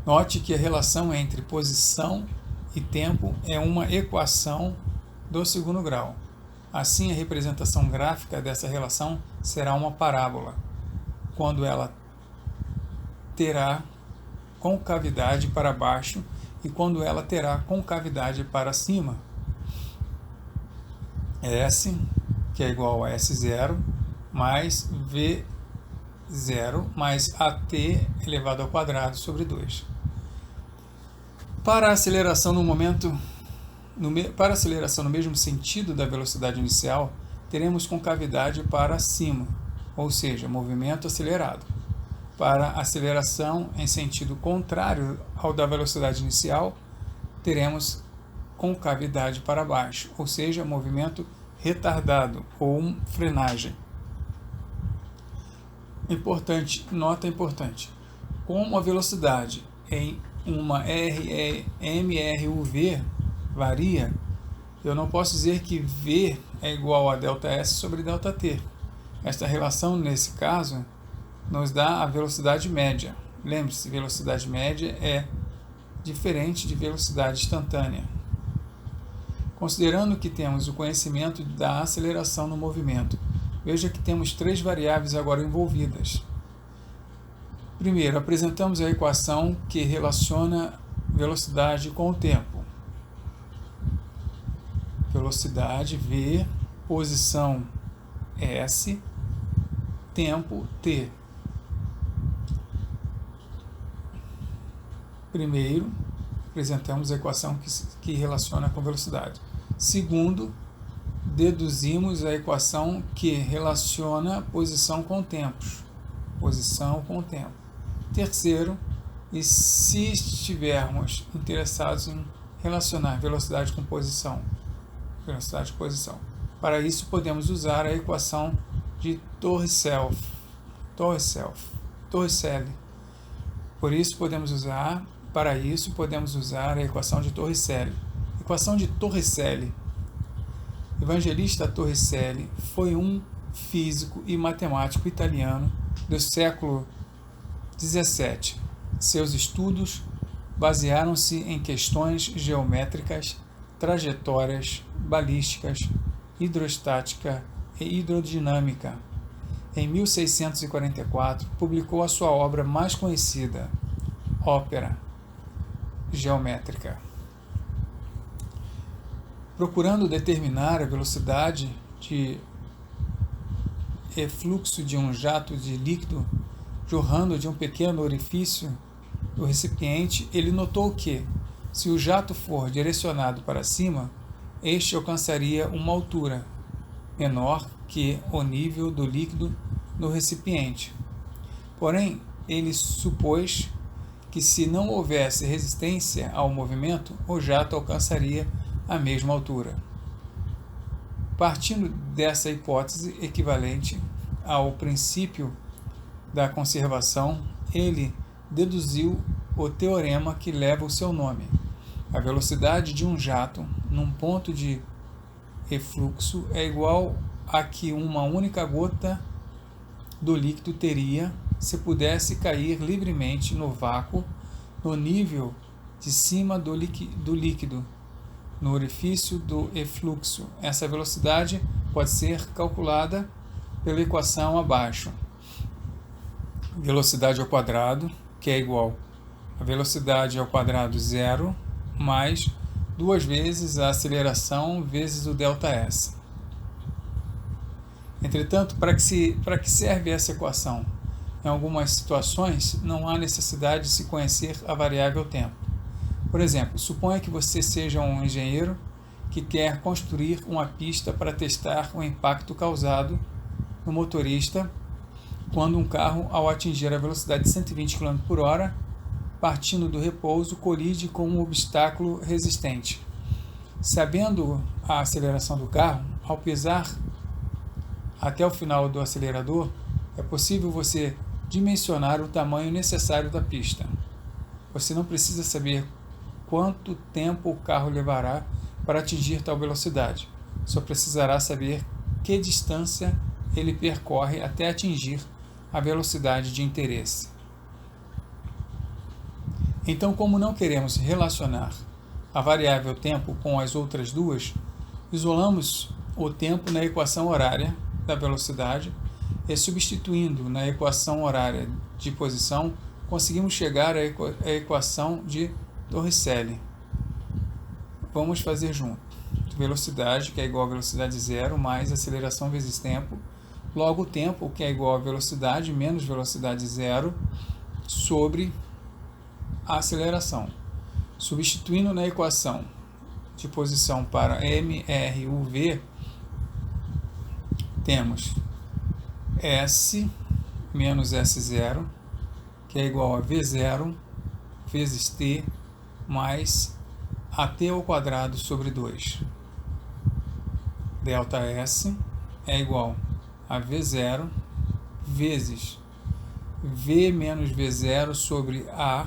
Note que a relação entre posição e tempo é uma equação do segundo grau. Assim, a representação gráfica dessa relação será uma parábola, quando ela terá concavidade para baixo e quando ela terá concavidade para cima. S, que é igual a S0, mais V0, mais AT elevado ao quadrado sobre 2. Para a aceleração no mesmo sentido da velocidade inicial, teremos concavidade para cima, ou seja, movimento acelerado. Para a aceleração em sentido contrário ao da velocidade inicial, teremos concavidade para baixo, ou seja, movimento retardado ou frenagem. Nota importante. Como a velocidade em uma MRUV varia, eu não posso dizer que V é igual a ΔS sobre ΔT. Esta relação, nesse caso, nos dá a velocidade média. Lembre-se, velocidade média é diferente de velocidade instantânea. Considerando que temos o conhecimento da aceleração no movimento, veja que temos 3 variáveis agora envolvidas. Primeiro, apresentamos a equação que relaciona velocidade com o tempo. Velocidade V, posição S, tempo T. Primeiro, apresentamos a equação que relaciona com velocidade. Segundo, deduzimos a equação que relaciona posição com tempos. Posição com tempo. Terceiro, e se estivermos interessados em relacionar velocidade com posição, velocidade com posição. Para isso, podemos usar a equação de Torricelli. Para isso, podemos usar a equação de Torricelli. Equação de Torricelli. Evangelista Torricelli foi um físico e matemático italiano do século XVII. Seus estudos basearam-se em questões geométricas, trajetórias, balísticas, hidrostática e hidrodinâmica. Em 1644, publicou a sua obra mais conhecida, Ópera Geométrica. Procurando determinar a velocidade de efluxo de um jato de líquido jorrando de um pequeno orifício do recipiente, ele notou que, se o jato for direcionado para cima, este alcançaria uma altura menor que o nível do líquido no recipiente. Porém, ele supôs que, se não houvesse resistência ao movimento, o jato alcançaria a mesma altura. Partindo dessa hipótese equivalente ao princípio da conservação, ele deduziu o teorema que leva o seu nome. A velocidade de um jato num ponto de efluxo é igual a que uma única gota do líquido teria se pudesse cair livremente no vácuo no nível de cima do líquido, no orifício do efluxo. Essa velocidade pode ser calculada pela equação abaixo. Velocidade ao quadrado, que é igual a velocidade ao quadrado zero mais 2 vezes a aceleração vezes o ΔS. Entretanto, para que serve essa equação? Em algumas situações, não há necessidade de se conhecer a variável tempo. Por exemplo, suponha que você seja um engenheiro que quer construir uma pista para testar o impacto causado no motorista quando um carro, ao atingir a velocidade de 120 km por hora, partindo do repouso, colide com um obstáculo resistente. Sabendo a aceleração do carro, ao pisar até o final do acelerador, é possível você dimensionar o tamanho necessário da pista. Você não precisa saber quanto tempo o carro levará para atingir tal velocidade. Só precisará saber que distância ele percorre até atingir a velocidade de interesse. Então, como não queremos relacionar a variável tempo com as outras duas, isolamos o tempo na equação horária da velocidade e, substituindo na equação horária de posição, conseguimos chegar à equação de Torricelli. Vamos fazer junto. Velocidade, que é igual a velocidade zero, mais aceleração vezes tempo. Logo, o tempo, que é igual a velocidade menos velocidade zero, sobre a aceleração. Substituindo na equação de posição para MRUV, temos S menos S0, que é igual a V0 vezes T mais AT ao quadrado sobre 2. Delta S é igual a V0 vezes V menos V0 sobre A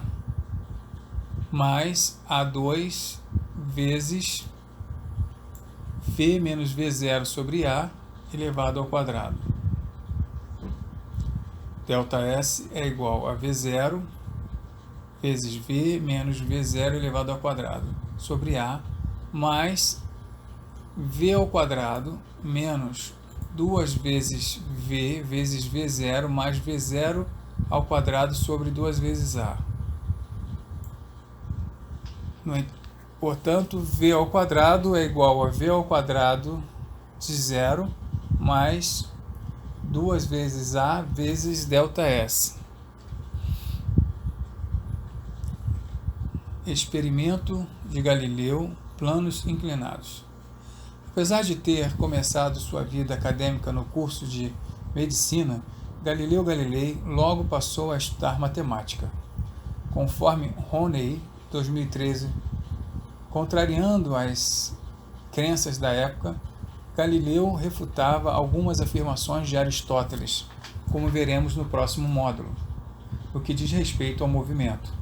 mais A2 vezes V menos V0 sobre A elevado ao quadrado. Delta S é igual a V0 vezes V menos V0 elevado ao quadrado sobre A mais V ao quadrado menos 2 vezes V vezes V0 mais V0 ao quadrado sobre 2 vezes A. Portanto, V ao quadrado é igual a V ao quadrado de 0 mais 2 vezes A vezes delta S. Experimento de Galileu, planos inclinados. Apesar de ter começado sua vida acadêmica no curso de medicina, Galileu Galilei logo passou a estudar matemática. Conforme Roney, 2013, contrariando as crenças da época, Galileu refutava algumas afirmações de Aristóteles, como veremos no próximo módulo, no que diz respeito ao movimento.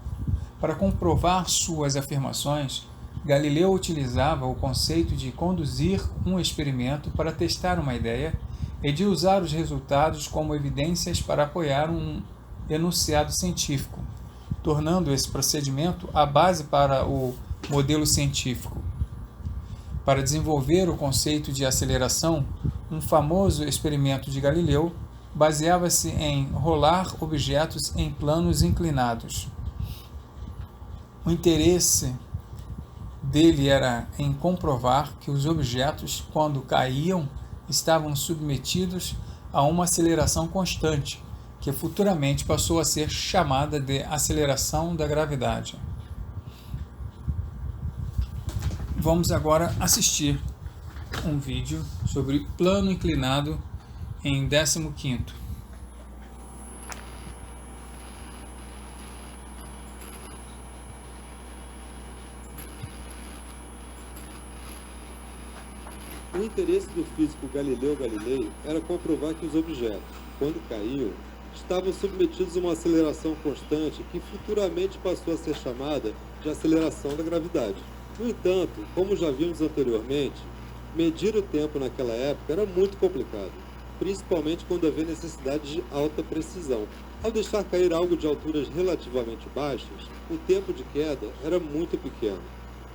Para comprovar suas afirmações, Galileu utilizava o conceito de conduzir um experimento para testar uma ideia e de usar os resultados como evidências para apoiar um enunciado científico, tornando esse procedimento a base para o modelo científico. Para desenvolver o conceito de aceleração, um famoso experimento de Galileu baseava-se em rolar objetos em planos inclinados. O interesse dele era em comprovar que os objetos, quando caíam, estavam submetidos a uma aceleração constante, que futuramente passou a ser chamada de aceleração da gravidade. Vamos agora assistir um vídeo sobre plano inclinado em 15º. O interesse do físico Galileu Galilei era comprovar que os objetos, quando caíam, estavam submetidos a uma aceleração constante que futuramente passou a ser chamada de aceleração da gravidade. No entanto, como já vimos anteriormente, medir o tempo naquela época era muito complicado, principalmente quando havia necessidade de alta precisão. Ao deixar cair algo de alturas relativamente baixas, o tempo de queda era muito pequeno.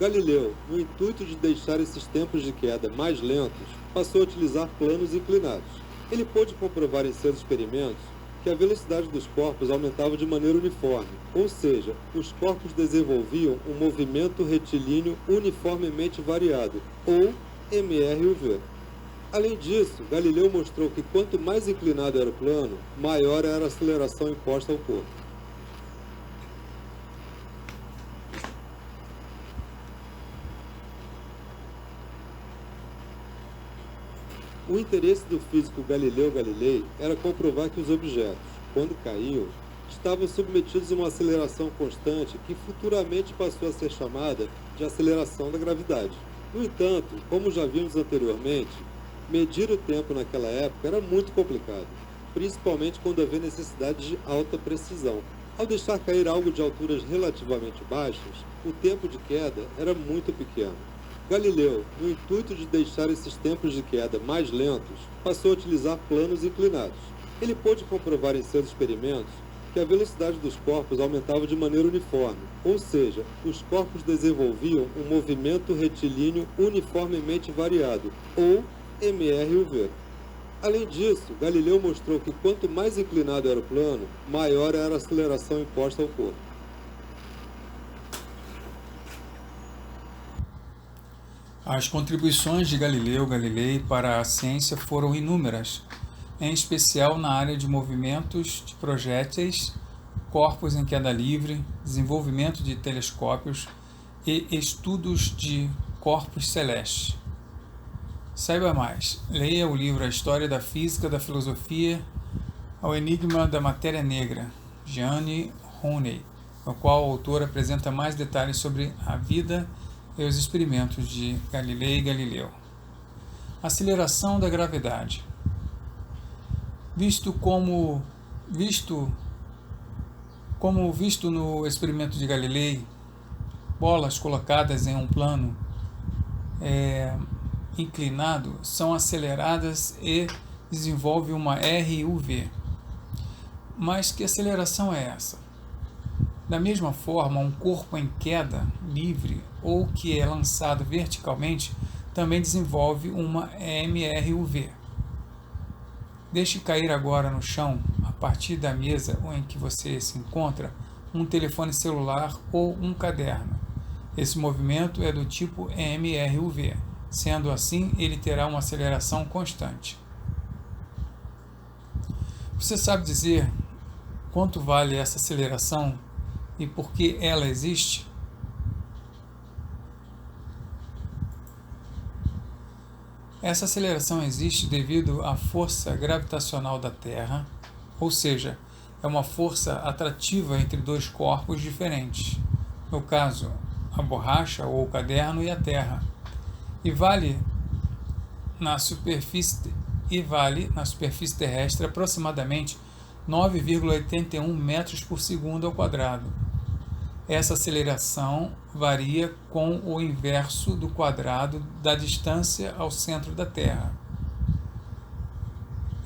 Galileu, no intuito de deixar esses tempos de queda mais lentos, passou a utilizar planos inclinados. Ele pôde comprovar em seus experimentos que a velocidade dos corpos aumentava de maneira uniforme, ou seja, os corpos desenvolviam um movimento retilíneo uniformemente variado, ou MRUV. Além disso, Galileu mostrou que quanto mais inclinado era o plano, maior era a aceleração imposta ao corpo. O interesse do físico Galileu Galilei era comprovar que os objetos, quando caíam, estavam submetidos a uma aceleração constante que futuramente passou a ser chamada de aceleração da gravidade. No entanto, como já vimos anteriormente, medir o tempo naquela época era muito complicado, principalmente quando havia necessidade de alta precisão. Ao deixar cair algo de alturas relativamente baixas, o tempo de queda era muito pequeno. Galileu, no intuito de deixar esses tempos de queda mais lentos, passou a utilizar planos inclinados. Ele pôde comprovar em seus experimentos que a velocidade dos corpos aumentava de maneira uniforme, ou seja, os corpos desenvolviam um movimento retilíneo uniformemente variado, ou MRUV. Além disso, Galileu mostrou que quanto mais inclinado era o plano, maior era a aceleração imposta ao corpo. As contribuições de Galileu Galilei para a ciência foram inúmeras, em especial na área de movimentos de projéteis, corpos em queda livre, desenvolvimento de telescópios e estudos de corpos celestes. Saiba mais, leia o livro A História da Física da Filosofia ao Enigma da Matéria Negra, Gianni Rooney, no qual o autor apresenta mais detalhes sobre a vida e os experimentos de Galilei Galileu. Aceleração da gravidade. Visto no experimento de Galilei, bolas colocadas em um plano inclinado são aceleradas e desenvolvem uma RUV. Mas que aceleração é essa? Da mesma forma, um corpo em queda livre ou que é lançado verticalmente também desenvolve uma MRUV. Deixe cair agora no chão, a partir da mesa em que você se encontra, um telefone celular ou um caderno. Esse movimento é do tipo MRUV. Sendo assim, ele terá uma aceleração constante. Você sabe dizer quanto vale essa aceleração e por que ela existe? Essa aceleração existe devido à força gravitacional da Terra, ou seja, é uma força atrativa entre dois corpos diferentes, no caso, a borracha ou o caderno e a Terra, e vale na superfície terrestre aproximadamente 9,81 metros por segundo ao quadrado. Essa aceleração varia com o inverso do quadrado da distância ao centro da Terra.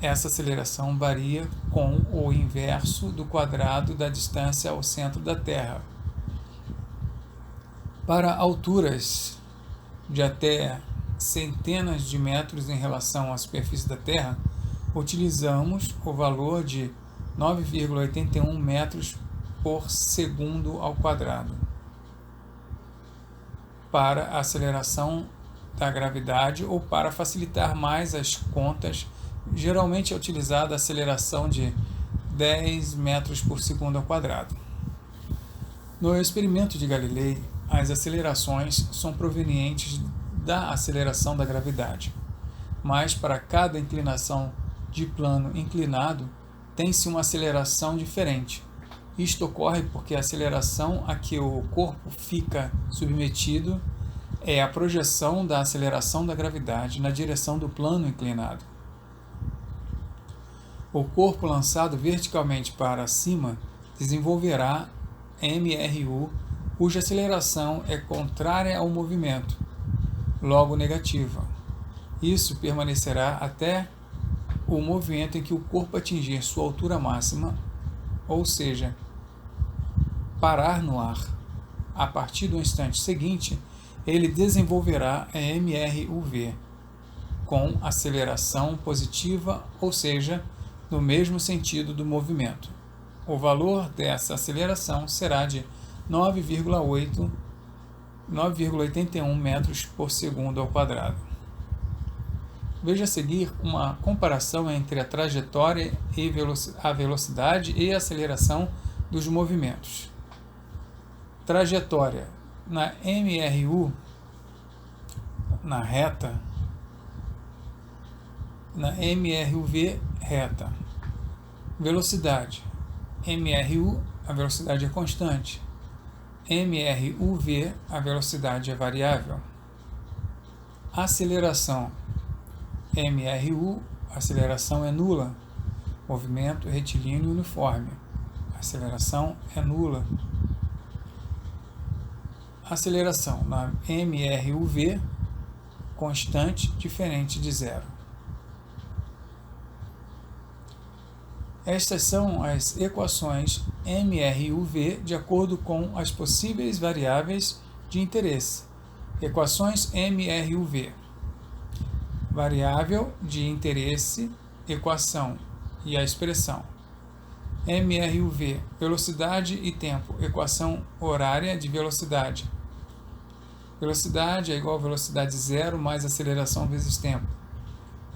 Essa aceleração varia com o inverso do quadrado da distância ao centro da Terra. Para alturas de até centenas de metros em relação à superfície da Terra, utilizamos o valor de 9,81 metros por segundo ao quadrado. Para a aceleração da gravidade ou para facilitar mais as contas, geralmente é utilizada a aceleração de 10 metros por segundo ao quadrado. No experimento de Galilei, as acelerações são provenientes da aceleração da gravidade, mas para cada inclinação de plano inclinado, tem-se uma aceleração diferente. Isto ocorre porque a aceleração a que o corpo fica submetido é a projeção da aceleração da gravidade na direção do plano inclinado. O corpo lançado verticalmente para cima desenvolverá MRU, cuja aceleração é contrária ao movimento, logo negativa. Isso permanecerá até o movimento em que o corpo atingir sua altura máxima, ou seja, parar no ar. A partir do instante seguinte, ele desenvolverá a MRUV, com aceleração positiva, ou seja, no mesmo sentido do movimento. O valor dessa aceleração será de 9,81 metros por segundo ao quadrado. Veja a seguir uma comparação entre a trajetória e a velocidade e a aceleração dos movimentos. Trajetória. Na MRU, na MRUV reta. Velocidade. MRU, a velocidade é constante. MRUV, a velocidade é variável. Aceleração. MRU, a aceleração é nula. Movimento retilíneo uniforme. A aceleração é nula. aceleração na MRUV constante diferente de zero. Estas são as equações MRUV de acordo com as possíveis variáveis de interesse. Equações MRUV. Variável de interesse, equação e a expressão. MRUV, velocidade e tempo, equação horária de velocidade. Velocidade é igual a velocidade zero mais aceleração vezes tempo.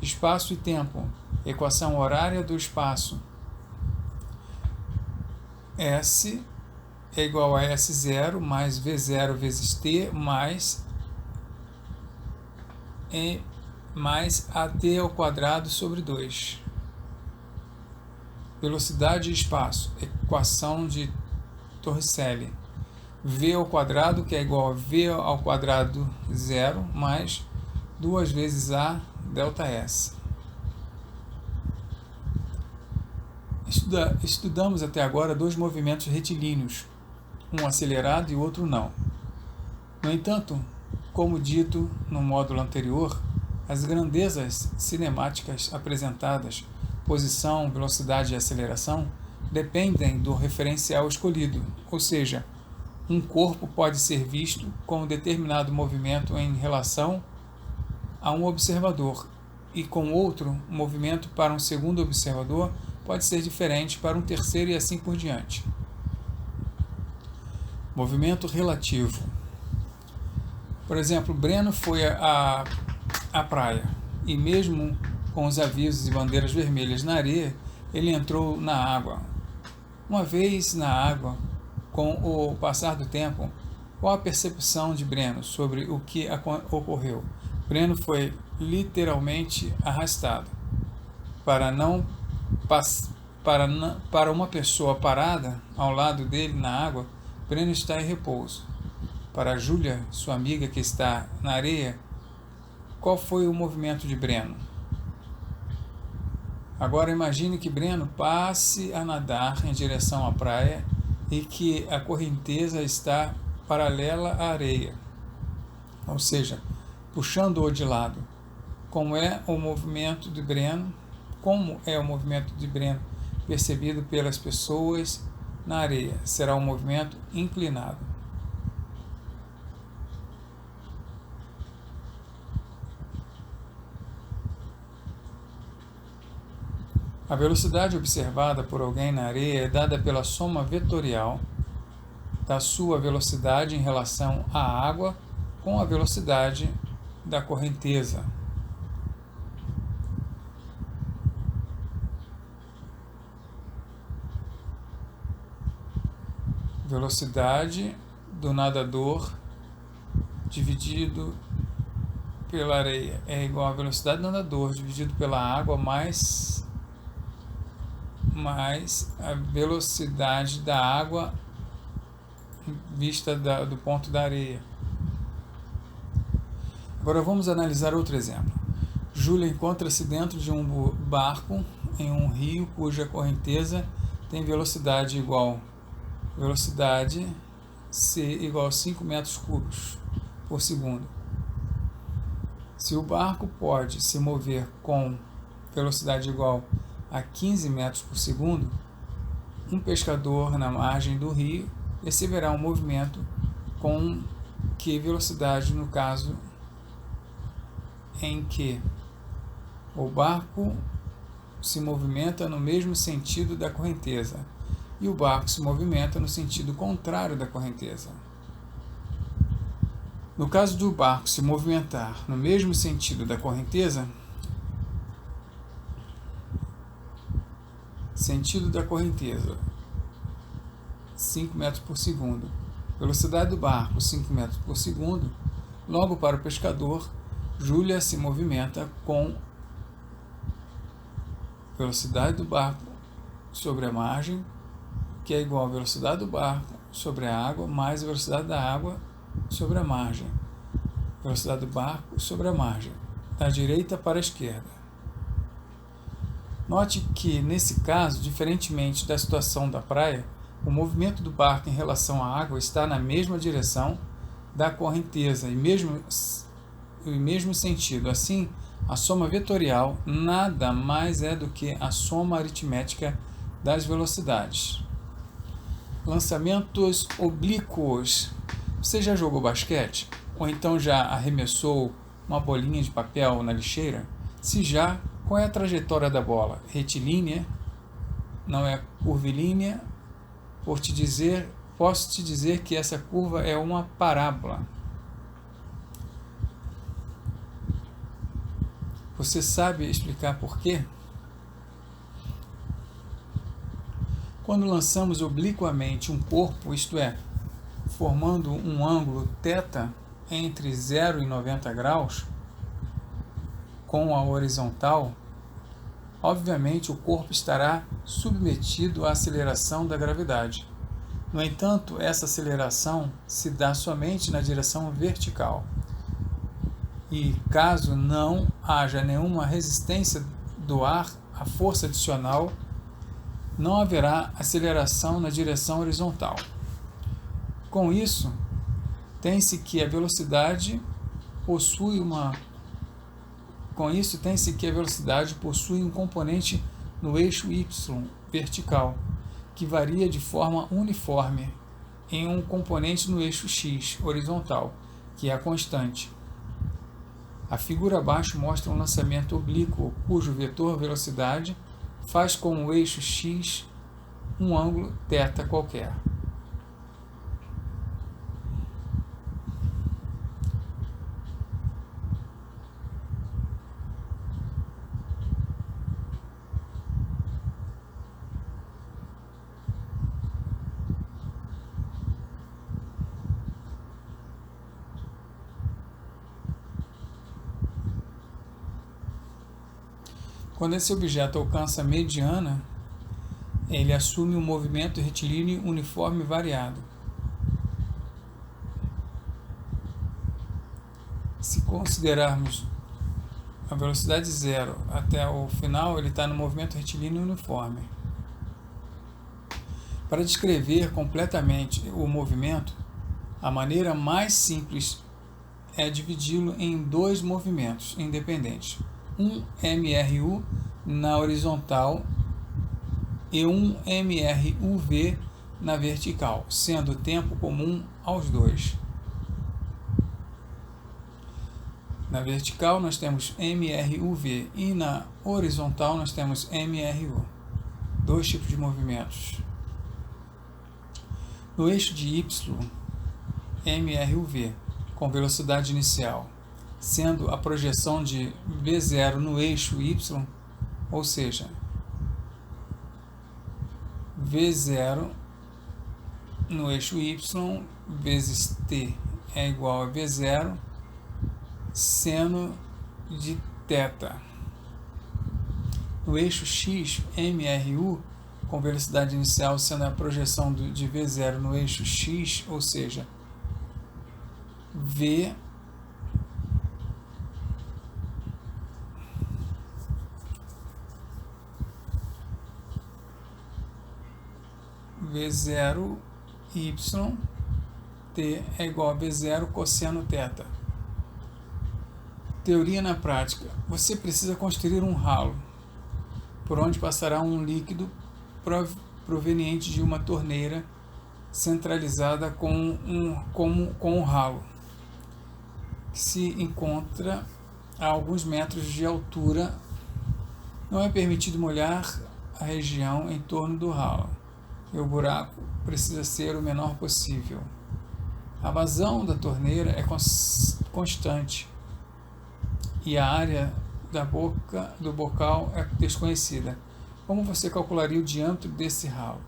Espaço e tempo, equação horária do espaço. S é igual a S0 mais V0 vezes T mais AT ao quadrado sobre 2. Velocidade e espaço, equação de Torricelli. V ao quadrado, que é igual a V ao quadrado 0 mais 2 vezes A delta S. Estudamos até agora dois movimentos retilíneos, um acelerado e o outro não. No entanto, como dito no módulo anterior, as grandezas cinemáticas apresentadas, posição, velocidade e aceleração, dependem do referencial escolhido, ou seja, um corpo pode ser visto com um determinado movimento em relação a um observador e com outro movimento para um segundo observador pode ser diferente para um terceiro e assim por diante. Movimento relativo. Por exemplo, Breno foi à praia e mesmo com os avisos e bandeiras vermelhas na areia, ele entrou na água. Uma vez na água, com o passar do tempo, qual a percepção de Breno sobre o que ocorreu? Breno foi literalmente arrastado. Para uma pessoa parada ao lado dele na água, Breno está em repouso. Para Júlia, sua amiga que está na areia, qual foi o movimento de Breno? Agora imagine que Breno passe a nadar em direção à praia e que a correnteza está paralela à areia, ou seja, puxando-o de lado. Como é o movimento de Breno percebido pelas pessoas na areia? Será um movimento inclinado. A velocidade observada por alguém na areia é dada pela soma vetorial da sua velocidade em relação à água com a velocidade da correnteza. Velocidade do nadador dividido pela areia é igual a velocidade do nadador dividido pela água mais a velocidade da água vista do ponto da areia. Agora vamos analisar outro exemplo. Júlia encontra-se dentro de um barco em um rio cuja correnteza tem velocidade C igual a 5 metros cúbicos por segundo. Se o barco pode se mover com velocidade igual a 15 metros por segundo, um pescador na margem do rio perceberá um movimento com que velocidade no caso em que o barco se movimenta no mesmo sentido da correnteza e o barco se movimenta no sentido contrário da correnteza. No caso do barco se movimentar no mesmo sentido da correnteza, sentido da correnteza, 5 metros por segundo. Velocidade do barco, 5 metros por segundo. Logo para o pescador, Júlia se movimenta com velocidade do barco sobre a margem, que é igual à velocidade do barco sobre a água, mais a velocidade da água sobre a margem. Velocidade do barco sobre a margem, da direita para a esquerda. Note que, nesse caso, diferentemente da situação da praia, o movimento do barco em relação à água está na mesma direção da correnteza e mesmo sentido. Assim, a soma vetorial nada mais é do que a soma aritmética das velocidades. Lançamentos oblíquos. Você já jogou basquete? Ou então já arremessou uma bolinha de papel na lixeira? Se já, qual é a trajetória da bola? Retilínea? Não é curvilínea? Posso te dizer que essa curva é uma parábola. Você sabe explicar por quê? Quando lançamos obliquamente um corpo, isto é, formando um ângulo θ entre 0 e 90 graus, com a horizontal, obviamente o corpo estará submetido à aceleração da gravidade. No entanto, essa aceleração se dá somente na direção vertical. E caso não haja nenhuma resistência do ar à força adicional, não haverá aceleração na direção horizontal. Com isso, tem-se que a velocidade possui um componente no eixo y vertical, que varia de forma uniforme, em um componente no eixo x horizontal, que é a constante. A figura abaixo mostra um lançamento oblíquo, cujo vetor velocidade faz com o eixo x um ângulo θ qualquer. Quando esse objeto alcança a mediana, ele assume um movimento retilíneo uniforme variado. Se considerarmos a velocidade zero até o final, ele está no movimento retilíneo uniforme. Para descrever completamente o movimento, a maneira mais simples é dividi-lo em dois movimentos independentes. Um MRU na horizontal e um MRUV na vertical, sendo o tempo comum aos dois. Na vertical nós temos MRUV e na horizontal nós temos MRU. Dois tipos de movimentos. No eixo de Y, MRUV, com velocidade inicial, sendo a projeção de V0 no eixo Y, ou seja, V0 no eixo Y vezes T é igual a V0 seno de θ. No eixo X, MRU, com velocidade inicial sendo a projeção de V0 no eixo X, ou seja, V0 y t é igual a V0 cosseno θ. Teoria na prática. Você precisa construir um ralo por onde passará um líquido proveniente de uma torneira centralizada com um ralo que se encontra a alguns metros de altura. Não é permitido molhar a região em torno do ralo e o buraco precisa ser o menor possível. A vazão da torneira é constante e a área do bocal é desconhecida. Como você calcularia o diâmetro desse ralo?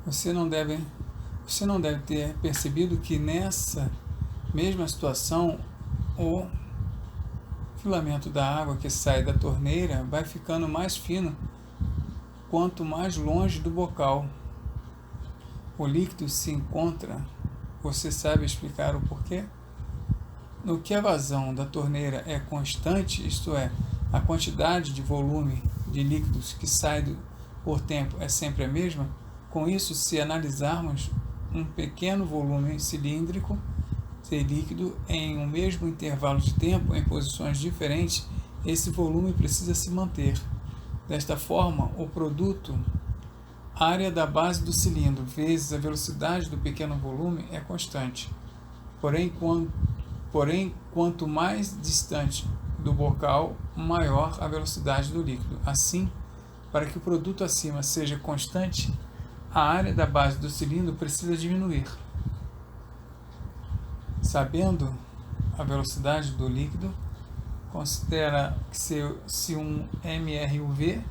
Você não deve ter percebido que nessa mesma situação o filamento da água que sai da torneira vai ficando mais fino quanto mais longe do bocal o líquido se encontra. Você sabe explicar o porquê? No que a vazão da torneira é constante, isto é, a quantidade de volume de líquidos que sai por tempo é sempre a mesma, com isso, se analisarmos um pequeno volume cilíndrico de líquido em um mesmo intervalo de tempo em posições diferentes, esse volume precisa se manter. Desta forma, o produto área da base do cilindro vezes a velocidade do pequeno volume é constante. Porém, quanto mais distante do bocal, maior a velocidade do líquido. Assim, para que o produto acima seja constante, a área da base do cilindro precisa diminuir. Sabendo a velocidade do líquido, considera que se um MRUV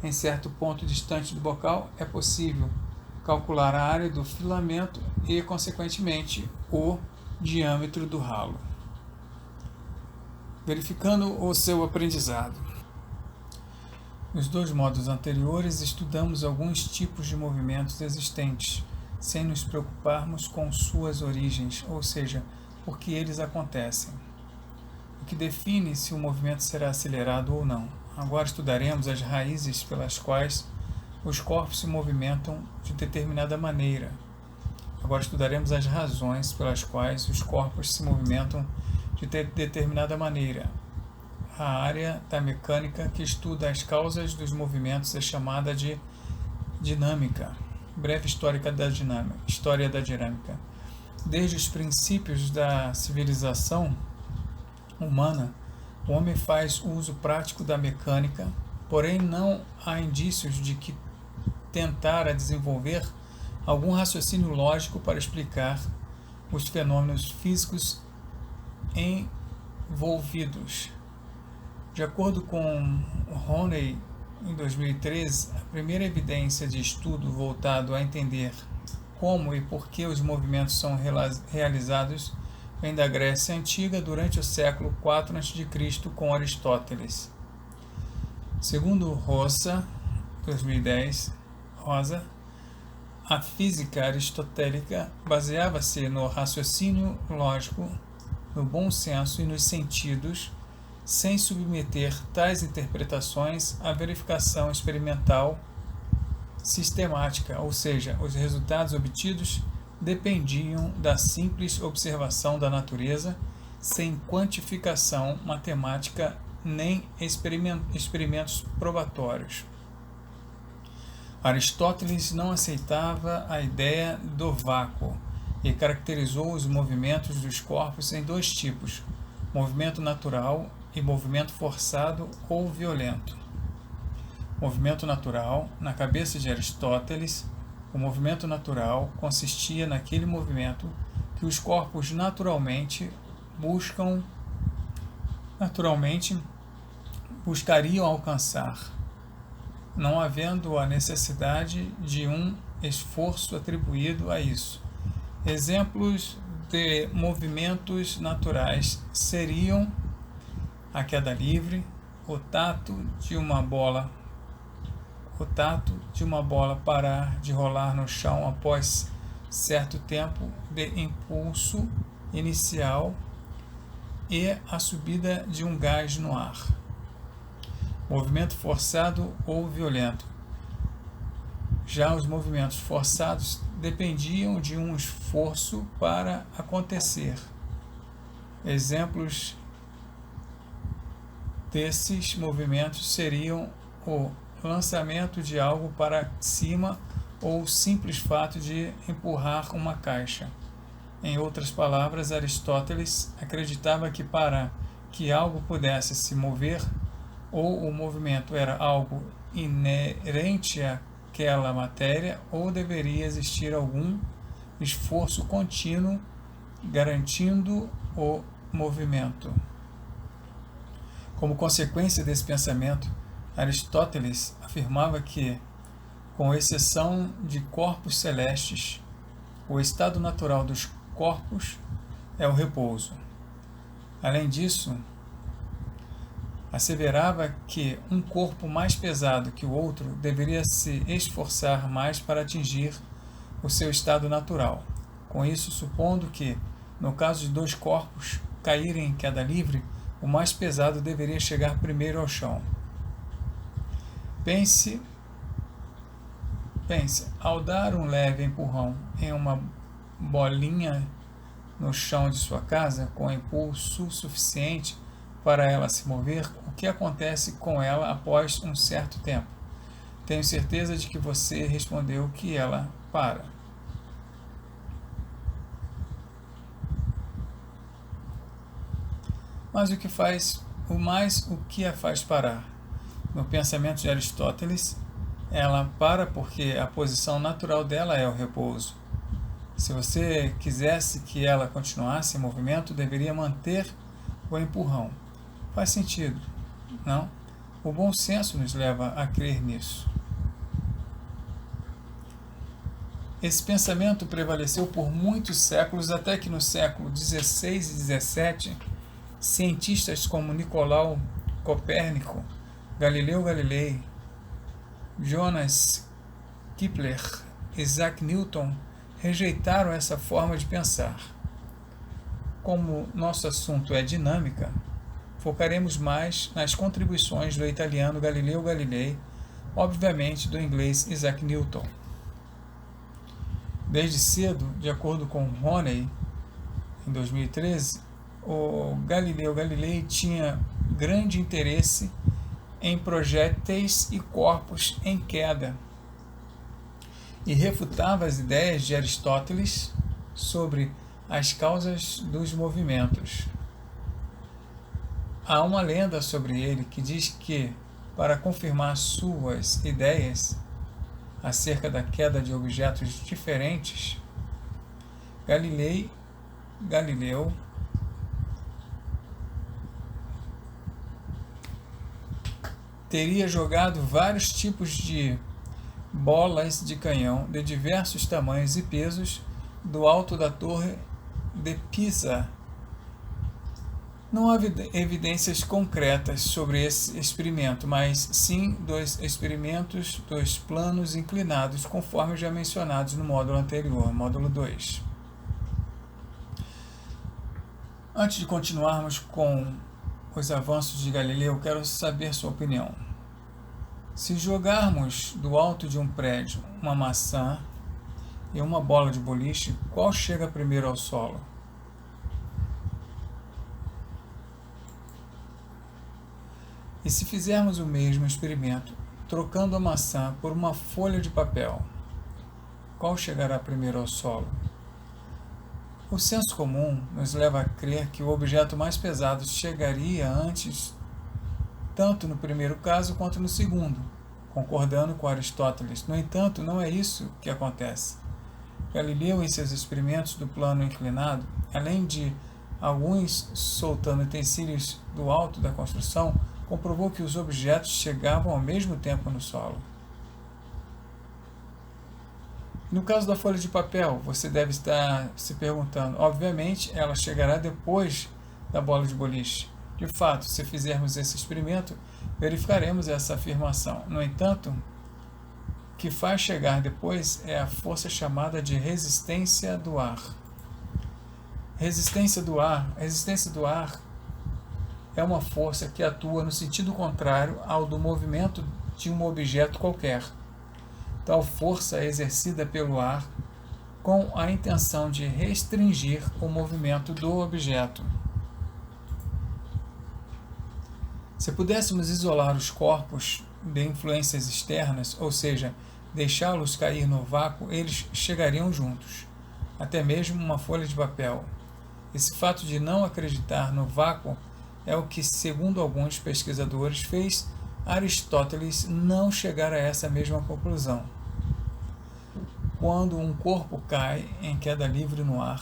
em certo ponto distante do bocal, é possível calcular a área do filamento e, consequentemente, o diâmetro do ralo. Verificando o seu aprendizado. Nos dois modos anteriores, estudamos alguns tipos de movimentos existentes, sem nos preocuparmos com suas origens, ou seja, por que eles acontecem. O que define se o movimento será acelerado ou não. Agora estudaremos as raízes pelas quais os corpos se movimentam de determinada maneira. Agora estudaremos as razões pelas quais os corpos se movimentam de determinada maneira. A área da mecânica que estuda as causas dos movimentos é chamada de dinâmica. Breve história da dinâmica. Desde os princípios da civilização humana, o homem faz uso prático da mecânica, porém não há indícios de que tentara desenvolver algum raciocínio lógico para explicar os fenômenos físicos envolvidos. De acordo com Roney, em 2013, a primeira evidência de estudo voltado a entender como e por que os movimentos são realizados vem da Grécia Antiga durante o século IV a.C. com Aristóteles. Segundo Rosa, 2010, a física aristotélica baseava-se no raciocínio lógico, no bom senso e nos sentidos, sem submeter tais interpretações à verificação experimental sistemática, ou seja, os resultados obtidos dependiam da simples observação da natureza, sem quantificação matemática nem experimentos probatórios. Aristóteles não aceitava a ideia do vácuo e caracterizou os movimentos dos corpos em dois tipos: movimento natural e movimento forçado ou violento. Movimento natural, na cabeça de Aristóteles, o movimento natural consistia naquele movimento que os corpos naturalmente buscariam alcançar, não havendo a necessidade de um esforço atribuído a isso. Exemplos de movimentos naturais seriam a queda livre, o tato de uma bola parar de rolar no chão após certo tempo de impulso inicial e a subida de um gás no ar. Movimento forçado ou violento. Já os movimentos forçados dependiam de um esforço para acontecer. Exemplos desses movimentos seriam o lançamento de algo para cima ou o simples fato de empurrar uma caixa. Em outras palavras, Aristóteles acreditava que para que algo pudesse se mover, ou o movimento era algo inerente àquela matéria, ou deveria existir algum esforço contínuo garantindo o movimento. Como consequência desse pensamento, Aristóteles afirmava que, com exceção de corpos celestes, o estado natural dos corpos é o repouso. Além disso, Asseverava que um corpo mais pesado que o outro deveria se esforçar mais para atingir o seu estado natural. Com isso, supondo que, no caso de dois corpos caírem em queda livre, o mais pesado deveria chegar primeiro ao chão. Pense, ao dar um leve empurrão em uma bolinha no chão de sua casa, com impulso suficiente para ela se mover, o que acontece com ela após um certo tempo? Tenho certeza de que você respondeu que ela para. Mas o que a faz parar? No pensamento de Aristóteles, ela para porque a posição natural dela é o repouso. Se você quisesse que ela continuasse em movimento, deveria manter o empurrão. Faz sentido, não? O bom senso nos leva a crer nisso. Esse pensamento prevaleceu por muitos séculos, até que no século XVI e XVII, cientistas como Nicolau Copérnico, Galileu Galilei, Johannes Kepler, Isaac Newton rejeitaram essa forma de pensar. Como nosso assunto é dinâmica, focaremos mais nas contribuições do italiano Galileu Galilei, obviamente do inglês Isaac Newton. Desde cedo, de acordo com Roney, em 2013, o Galileu Galilei tinha grande interesse em projéteis e corpos em queda e refutava as ideias de Aristóteles sobre as causas dos movimentos. Há uma lenda sobre ele que diz que, para confirmar suas ideias acerca da queda de objetos diferentes, Galileu teria jogado vários tipos de bolas de canhão de diversos tamanhos e pesos do alto da Torre de Pisa. Não há evidências concretas sobre esse experimento, mas sim dos experimentos dos planos inclinados, conforme já mencionados no módulo anterior, módulo 2. Antes de continuarmos com os avanços de Galileu, quero saber sua opinião. Se jogarmos do alto de um prédio uma maçã e uma bola de boliche, qual chega primeiro ao solo? E se fizermos o mesmo experimento, trocando a maçã por uma folha de papel, qual chegará primeiro ao solo? O senso comum nos leva a crer que o objeto mais pesado chegaria antes, tanto no primeiro caso quanto no segundo, concordando com Aristóteles. No entanto, não é isso que acontece. Galileu, em seus experimentos do plano inclinado, além de alguns soltando utensílios do alto da construção, comprovou que os objetos chegavam ao mesmo tempo no solo. No caso da folha de papel, você deve estar se perguntando, obviamente, ela chegará depois da bola de boliche. De fato, se fizermos esse experimento, verificaremos essa afirmação. No entanto, o que faz chegar depois é a força chamada de resistência do ar. Resistência do ar é uma força que atua no sentido contrário ao do movimento de um objeto qualquer. Tal força é exercida pelo ar com a intenção de restringir o movimento do objeto. Se pudéssemos isolar os corpos de influências externas, ou seja, deixá-los cair no vácuo, eles chegariam juntos, até mesmo uma folha de papel. Esse fato de não acreditar no vácuo é o que, segundo alguns pesquisadores, fez Aristóteles não chegar a essa mesma conclusão. Quando um corpo cai em queda livre no ar,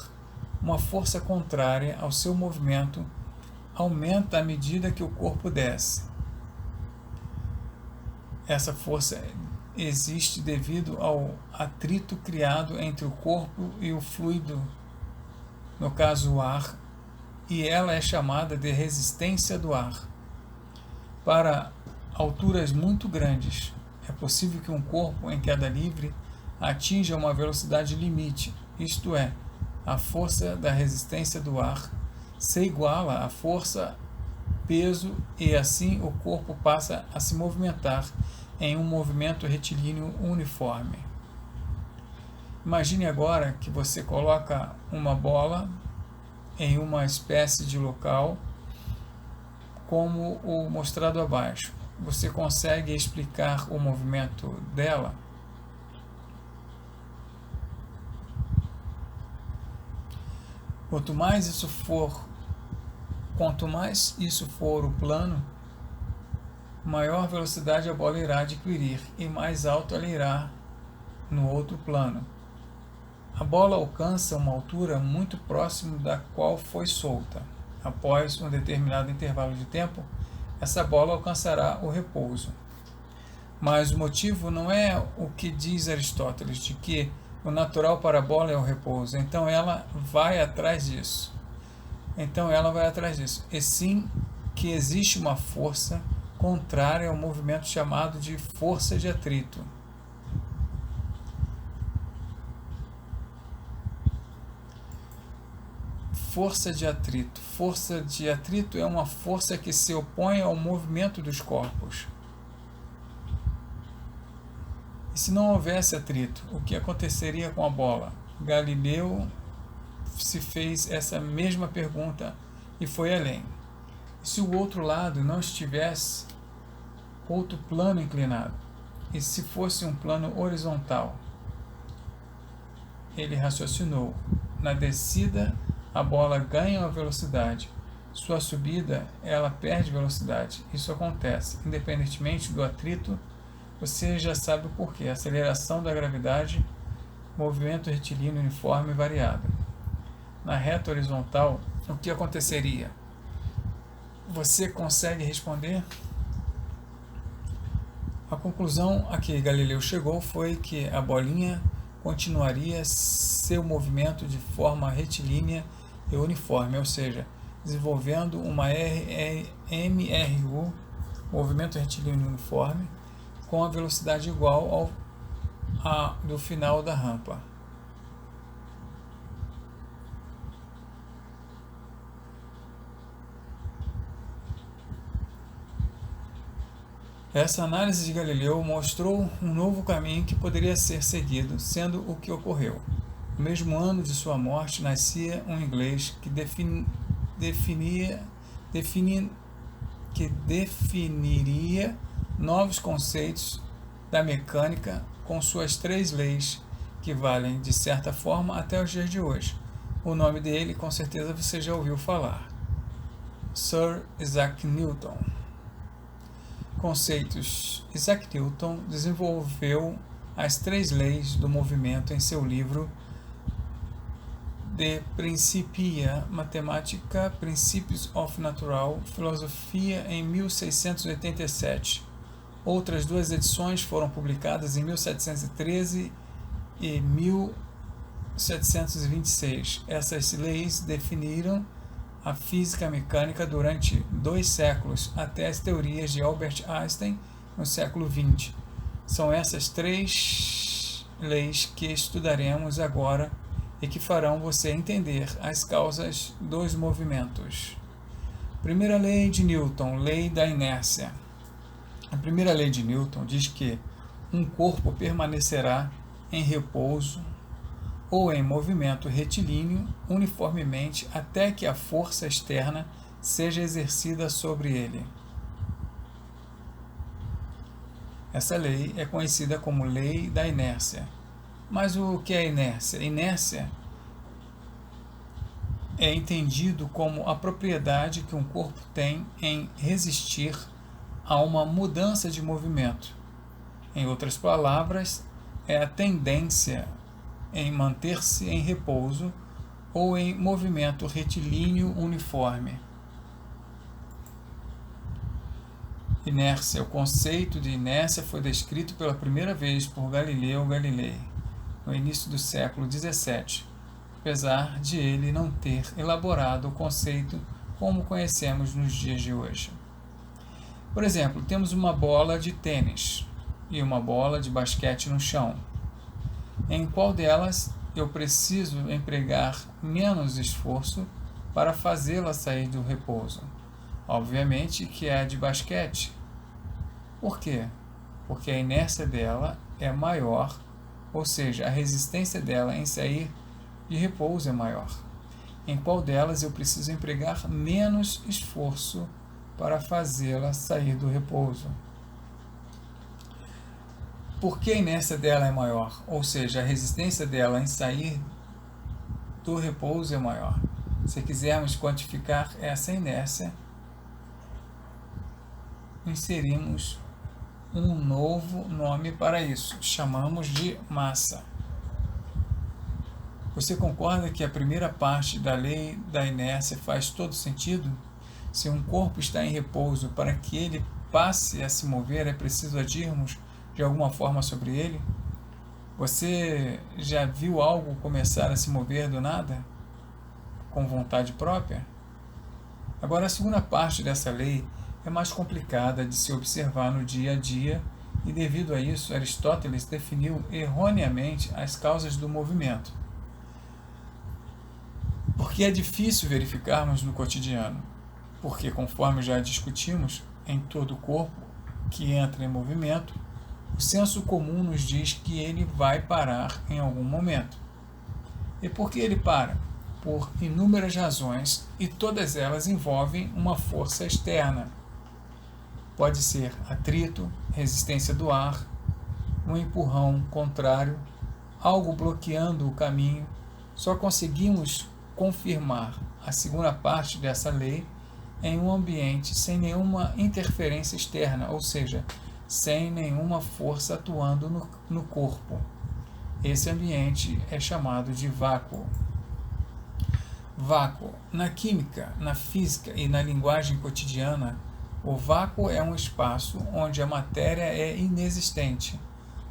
uma força contrária ao seu movimento aumenta à medida que o corpo desce. Essa força existe devido ao atrito criado entre o corpo e o fluido, no caso o ar, e ela é chamada de resistência do ar. Para alturas muito grandes, é possível que um corpo em queda livre atinja uma velocidade limite, isto é, a força da resistência do ar se iguala à força peso e assim o corpo passa a se movimentar em um movimento retilíneo uniforme. Imagine agora que você coloca uma bola em uma espécie de local como o mostrado abaixo. Você consegue explicar o movimento dela? Quanto mais isso for o plano, maior velocidade a bola irá adquirir e mais alto ela irá no outro plano. A bola alcança uma altura muito próxima da qual foi solta. Após um determinado intervalo de tempo, essa bola alcançará o repouso. Mas o motivo não é o que diz Aristóteles, de que o natural para a bola é o repouso. Então ela vai atrás disso. E sim que existe uma força contrária ao movimento chamado de força de atrito. Força de atrito. Força de atrito é uma força que se opõe ao movimento dos corpos. E se não houvesse atrito, o que aconteceria com a bola? Galileu se fez essa mesma pergunta e foi além. E se o outro lado não estivesse outro plano inclinado? E se fosse um plano horizontal? Ele raciocinou. Na descida, a bola ganha uma velocidade. Sua subida, ela perde velocidade. Isso acontece, independentemente do atrito. Você já sabe o porquê. Aceleração da gravidade, movimento retilíneo uniforme variado. Na reta horizontal, o que aconteceria? Você consegue responder? A conclusão a que Galileu chegou foi que a bolinha continuaria seu movimento de forma retilínea e uniforme, ou seja, desenvolvendo uma MRU, movimento retilíneo uniforme, com a velocidade igual do final da rampa. Essa análise de Galileu mostrou um novo caminho que poderia ser seguido, sendo o que ocorreu. No mesmo ano de sua morte, nascia um inglês que definiria novos conceitos da mecânica com suas 3 leis, que valem, de certa forma, até os dias de hoje. O nome dele, com certeza, você já ouviu falar. Sir Isaac Newton. Conceitos. Isaac Newton desenvolveu as 3 leis do movimento em seu livro De Principia Mathematica, Principes of Natural Philosophy, em 1687. Outras 2 edições foram publicadas em 1713 e 1726. Essas leis definiram a física mecânica durante 2 séculos, até as teorias de Albert Einstein no século XX. São essas 3 leis que estudaremos agora e que farão você entender as causas dos movimentos. Primeira lei de Newton, lei da inércia. A primeira lei de Newton diz que um corpo permanecerá em repouso ou em movimento retilíneo uniformemente até que a força externa seja exercida sobre ele. Essa lei é conhecida como lei da inércia. Mas o que é inércia? Inércia é entendido como a propriedade que um corpo tem em resistir a uma mudança de movimento. Em outras palavras, é a tendência em manter-se em repouso ou em movimento retilíneo uniforme. Inércia. O conceito de inércia foi descrito pela primeira vez por Galileu Galilei, no início do século XVII, apesar de ele não ter elaborado o conceito como conhecemos nos dias de hoje. Por exemplo, temos uma bola de tênis e uma bola de basquete no chão. Em qual delas eu preciso empregar menos esforço para fazê-la sair do repouso? Obviamente que é a de basquete. Por quê? Porque a inércia dela é maior, ou seja, a resistência dela em sair de repouso é maior. Em qual delas eu preciso empregar menos esforço para fazê-la sair do repouso? Porque a inércia dela é maior, ou seja, a resistência dela em sair do repouso é maior. Se quisermos quantificar essa inércia, inserimos um novo nome para isso, chamamos de massa. Você concorda que a primeira parte da lei da inércia faz todo sentido? Se um corpo está em repouso, para que ele passe a se mover, é preciso agirmos de alguma forma sobre ele? Você já viu algo começar a se mover do nada? Com vontade própria? Agora, a segunda parte dessa lei é mais complicada de se observar no dia a dia e, devido a isso, Aristóteles definiu erroneamente as causas do movimento. Porque é difícil verificarmos no cotidiano, porque, conforme já discutimos, em todo o corpo que entra em movimento, o senso comum nos diz que ele vai parar em algum momento. E por que ele para? Por inúmeras razões, e todas elas envolvem uma força externa. Pode ser atrito, resistência do ar, um empurrão contrário, algo bloqueando o caminho. Só conseguimos confirmar a segunda parte dessa lei em um ambiente sem nenhuma interferência externa, ou seja, sem nenhuma força atuando no corpo. Esse ambiente é chamado de vácuo. Vácuo. Na química, na física e na linguagem cotidiana, o vácuo é um espaço onde a matéria é inexistente.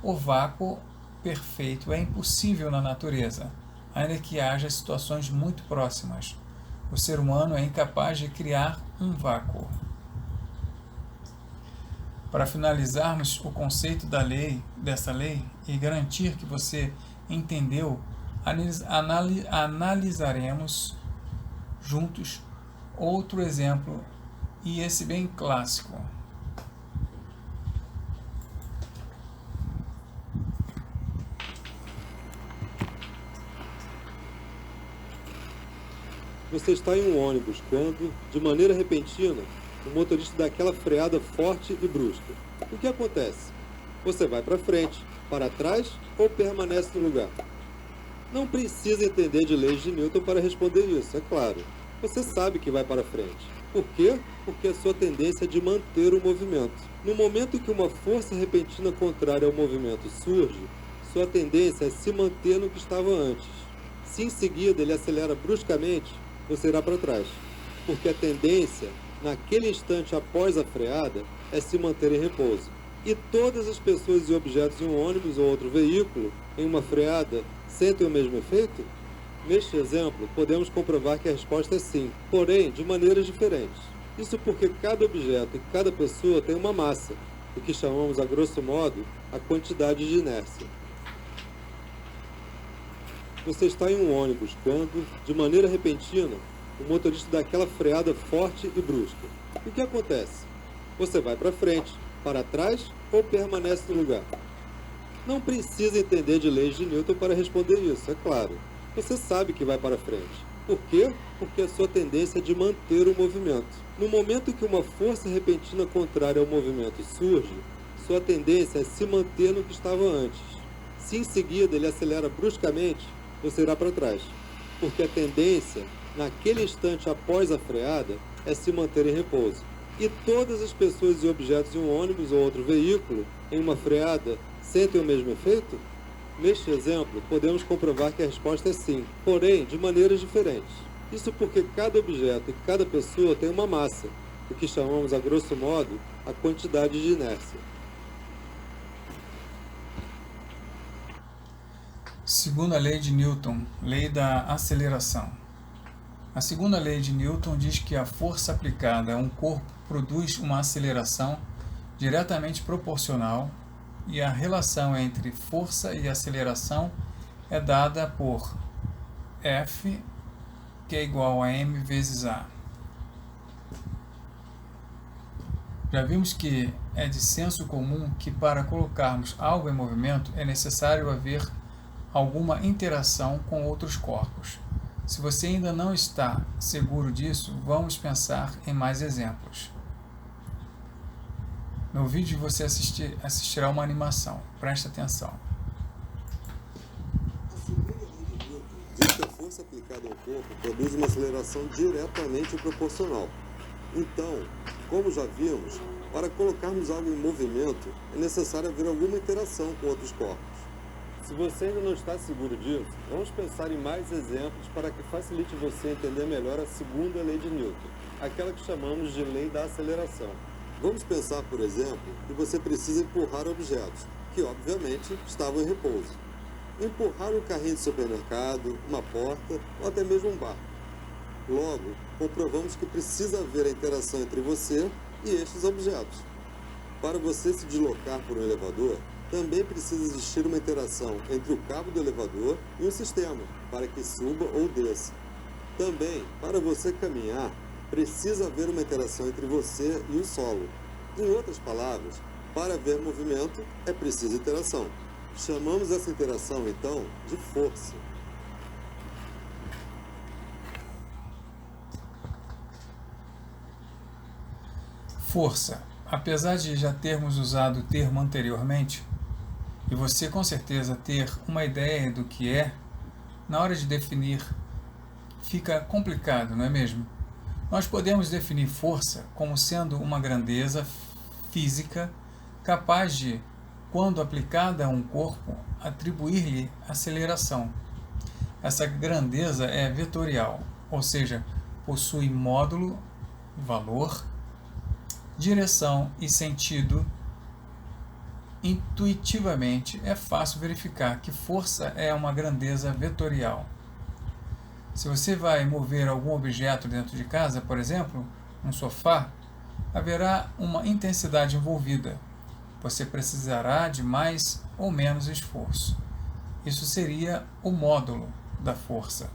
O vácuo perfeito é impossível na natureza, ainda que haja situações muito próximas. O ser humano é incapaz de criar um vácuo. Para finalizarmos o conceito dessa lei e garantir que você entendeu, analisaremos juntos outro exemplo, e esse bem clássico. Você está em um ônibus quando, de maneira repentina, o motorista dá aquela freada forte e brusca. O que acontece? Você vai para frente, para trás ou permanece no lugar? Não precisa entender de leis de Newton para responder isso, é claro. Você sabe que vai para frente. Por quê? Porque a sua tendência é de manter o movimento. No momento em que uma força repentina contrária ao movimento surge, sua tendência é se manter no que estava antes. Se em seguida ele acelera bruscamente, você irá para trás. Porque a tendência, naquele instante após a freada, é se manter em repouso. E todas as pessoas e objetos em um ônibus ou outro veículo, em uma freada, sentem o mesmo efeito? Neste exemplo, podemos comprovar que a resposta é sim, porém de maneiras diferentes. Isso porque cada objeto e cada pessoa tem uma massa, o que chamamos, a grosso modo, a quantidade de inércia. Você está em um ônibus quando, de maneira repentina, o motorista dá aquela freada forte e brusca. O que acontece? Você vai para frente, para trás ou permanece no lugar? Não precisa entender de leis de Newton para responder isso, é claro. Você sabe que vai para frente. Por quê? Porque a sua tendência é de manter o movimento. No momento que uma força repentina contrária ao movimento surge, sua tendência é se manter no que estava antes. Se em seguida ele acelera bruscamente, você irá para trás. Porque a tendência, naquele instante após a freada, é se manter em repouso. E todas as pessoas e objetos em um ônibus ou outro veículo, em uma freada, sentem o mesmo efeito? Neste exemplo, podemos comprovar que a resposta é sim, porém de maneiras diferentes. Isso porque cada objeto e cada pessoa tem uma massa, o que chamamos, a grosso modo, a quantidade de inércia. Segunda lei de Newton, lei da aceleração. A segunda lei de Newton diz que a força aplicada a um corpo produz uma aceleração diretamente proporcional e a relação entre força e aceleração é dada por F, que é igual a m vezes a. Já vimos que é de senso comum que para colocarmos algo em movimento é necessário haver alguma interação com outros corpos. Se você ainda não está seguro disso, vamos pensar em mais exemplos. No vídeo você assistirá uma animação. Preste atenção. A segunda lei de Newton diz que a força aplicada ao corpo produz uma aceleração diretamente proporcional. Então, como já vimos, para colocarmos algo em movimento, é necessário haver alguma interação com outros corpos. Se você ainda não está seguro disso, vamos pensar em mais exemplos para que facilite você entender melhor a segunda lei de Newton, aquela que chamamos de lei da aceleração. Vamos pensar, por exemplo, que você precisa empurrar objetos, que obviamente estavam em repouso. Empurrar um carrinho de supermercado, uma porta ou até mesmo um barco. Logo, comprovamos que precisa haver a interação entre você e estes objetos. Para você se deslocar por um elevador, também precisa existir uma interação entre o cabo do elevador e o sistema, para que suba ou desça. Também, para você caminhar, precisa haver uma interação entre você e o solo. Em outras palavras, para haver movimento, é preciso interação. Chamamos essa interação, então, de força. Força. Apesar de já termos usado o termo anteriormente, e você com certeza ter uma ideia do que é, na hora de definir fica complicado, não é mesmo? Nós podemos definir força como sendo uma grandeza física capaz de, quando aplicada a um corpo, atribuir-lhe aceleração. Essa grandeza é vetorial, ou seja, possui módulo, valor, direção e sentido. Intuitivamente, é fácil verificar que força é uma grandeza vetorial. Se você vai mover algum objeto dentro de casa, por exemplo, um sofá, haverá uma intensidade envolvida. Você precisará de mais ou menos esforço. Isso seria o módulo da força.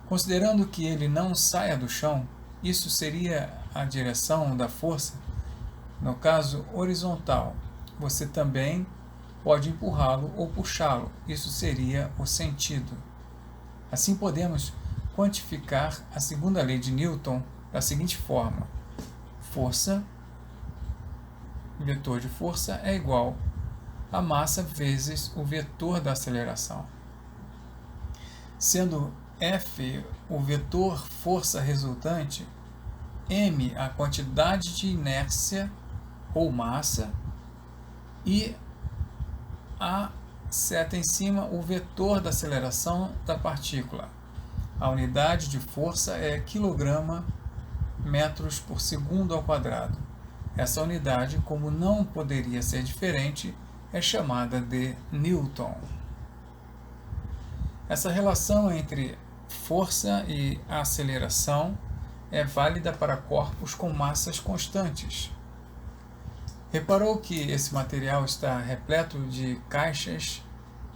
Considerando que ele não saia do chão, isso seria a direção da força. No caso horizontal, você também pode empurrá-lo ou puxá-lo. Isso seria o sentido. Assim podemos quantificar a segunda lei de Newton da seguinte forma: força, vetor de força, é igual a massa vezes o vetor da aceleração. Sendo F o vetor força resultante, m a quantidade de inércia ou massa e a seta em cima o vetor da aceleração da partícula. A unidade de força é quilograma metros por segundo ao quadrado. Essa unidade, como não poderia ser diferente, é chamada de Newton. Essa relação entre força e aceleração é válida para corpos com massas constantes. Reparou que esse material está repleto de caixas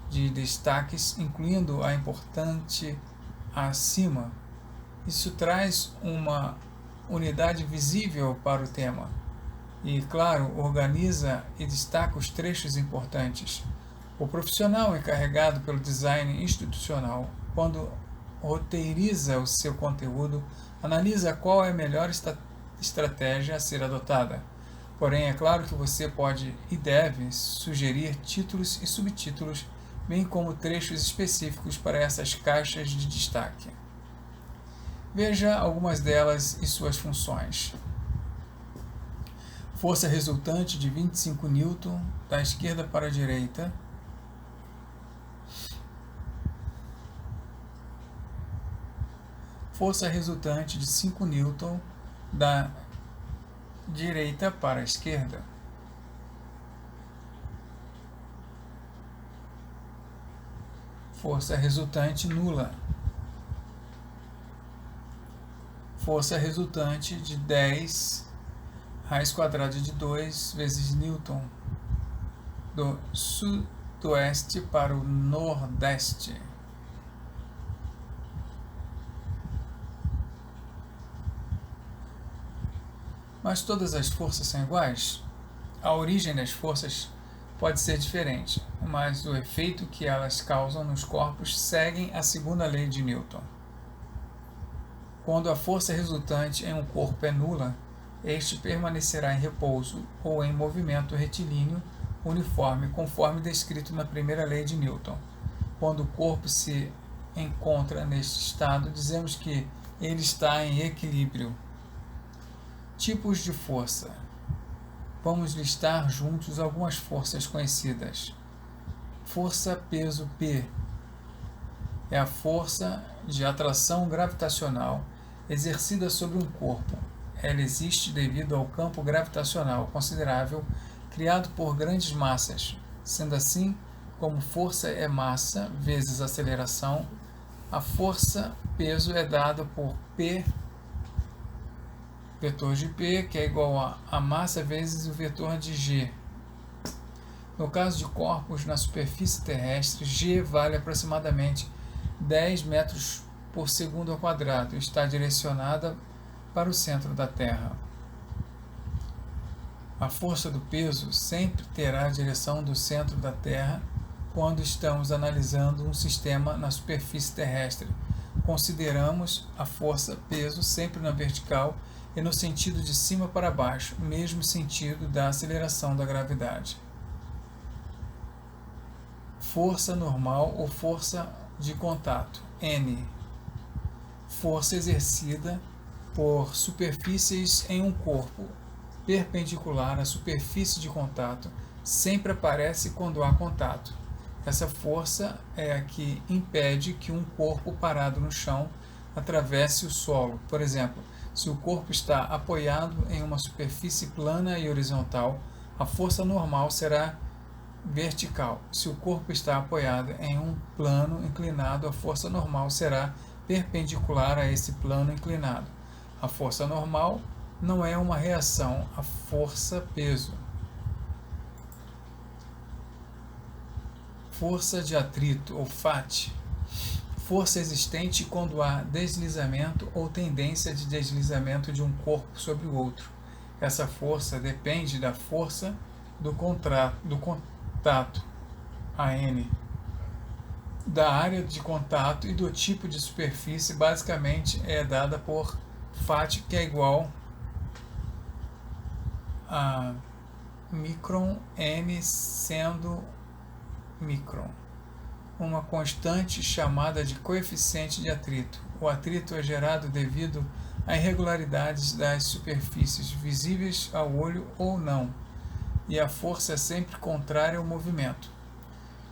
de destaques, incluindo a importante acima. Isso traz uma unidade visível para o tema e, claro, organiza e destaca os trechos importantes. O profissional encarregado pelo design institucional, quando roteiriza o seu conteúdo, analisa qual é a melhor estratégia a ser adotada. Porém, é claro que você pode e deve sugerir títulos e subtítulos, bem como trechos específicos para essas caixas de destaque. Veja algumas delas e suas funções. Força resultante de 25 Newton, da esquerda para a direita. Força resultante de 5 Newton, da direita para a esquerda. Força resultante nula. força resultante de 10 raiz quadrada de 2 vezes Newton do sudoeste para o nordeste. Mas todas as forças são iguais? A origem das forças pode ser diferente, mas o efeito que elas causam nos corpos seguem a segunda lei de Newton. Quando a força resultante em um corpo é nula, este permanecerá em repouso ou em movimento retilíneo uniforme, conforme descrito na primeira lei de Newton. Quando o corpo se encontra neste estado, dizemos que ele está em equilíbrio. Tipos de força. Vamos listar juntos algumas forças conhecidas. Força peso P é a força de atração gravitacional exercida sobre um corpo. Ela existe devido ao campo gravitacional considerável criado por grandes massas. Sendo assim, como força é massa vezes aceleração, a força peso é dada por P, vetor de P, que é igual a massa vezes o vetor de G. No caso de corpos na superfície terrestre, G vale aproximadamente 10 metros por segundo ao quadrado e está direcionada para o centro da Terra. A força do peso sempre terá a direção do centro da Terra quando estamos analisando um sistema na superfície terrestre. Consideramos a força peso sempre na vertical e no sentido de cima para baixo, mesmo sentido da aceleração da gravidade. Força normal ou força de contato, N. Força exercida por superfícies em um corpo perpendicular à superfície de contato sempre aparece quando há contato. Essa força é a que impede que um corpo parado no chão atravesse o solo. Por exemplo, se o corpo está apoiado em uma superfície plana e horizontal, a força normal será vertical. Se o corpo está apoiado em um plano inclinado, a força normal será perpendicular a esse plano inclinado. A força normal não é uma reação à força-peso. Força de atrito, ou FAT. Força existente quando há deslizamento ou tendência de deslizamento de um corpo sobre o outro. Essa força depende da força do contato, AN, da área de contato e do tipo de superfície. Basicamente é dada por FAT, que é igual a micron, N sendo micron, uma constante chamada de coeficiente de atrito. O atrito é gerado devido a irregularidades das superfícies, visíveis ao olho ou não, e a força é sempre contrária ao movimento.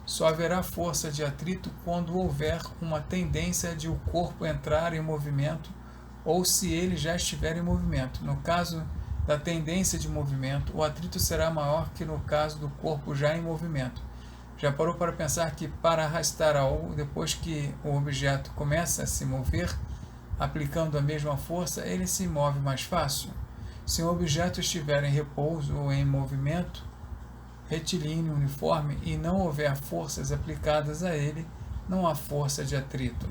Só haverá força de atrito quando houver uma tendência de o corpo entrar em movimento ou se ele já estiver em movimento. No caso da tendência de movimento, o atrito será maior que no caso do corpo já em movimento. Já parou para pensar que para arrastar algo, depois que o objeto começa a se mover, aplicando a mesma força, ele se move mais fácil? Se um objeto estiver em repouso ou em movimento retilíneo uniforme e não houver forças aplicadas a ele, não há força de atrito.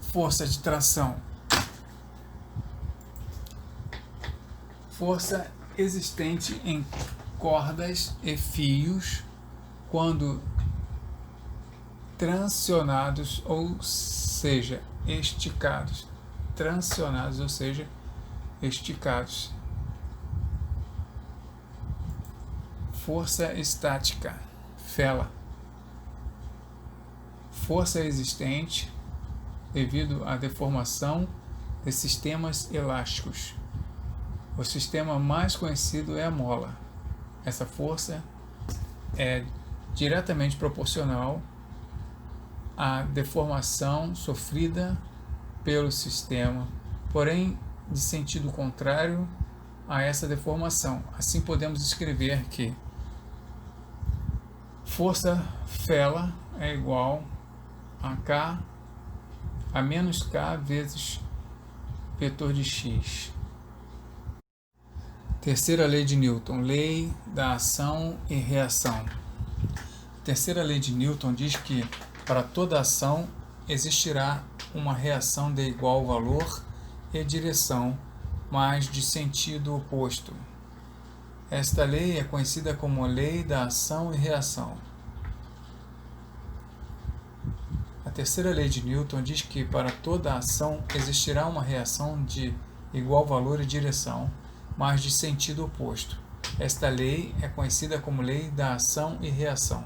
Força de tração. Força existente em cordas e fios quando trancionados, ou seja, esticados. Trancionados, ou seja, esticados. Força estática, Fela. Força existente devido à deformação de sistemas elásticos. O sistema mais conhecido é a mola. Essa força é diretamente proporcional à deformação sofrida pelo sistema, porém de sentido contrário a essa deformação. Assim podemos escrever que força Fela é igual a K a menos K vezes vetor de x. Terceira lei de Newton, lei da ação e reação. A terceira lei de Newton diz que para toda ação existirá uma reação de igual valor e direção, mas de sentido oposto. Esta lei é conhecida como lei da ação e reação. A terceira lei de Newton diz que para toda ação existirá uma reação de igual valor e direção, mas de sentido oposto. Esta lei é conhecida como lei da ação e reação.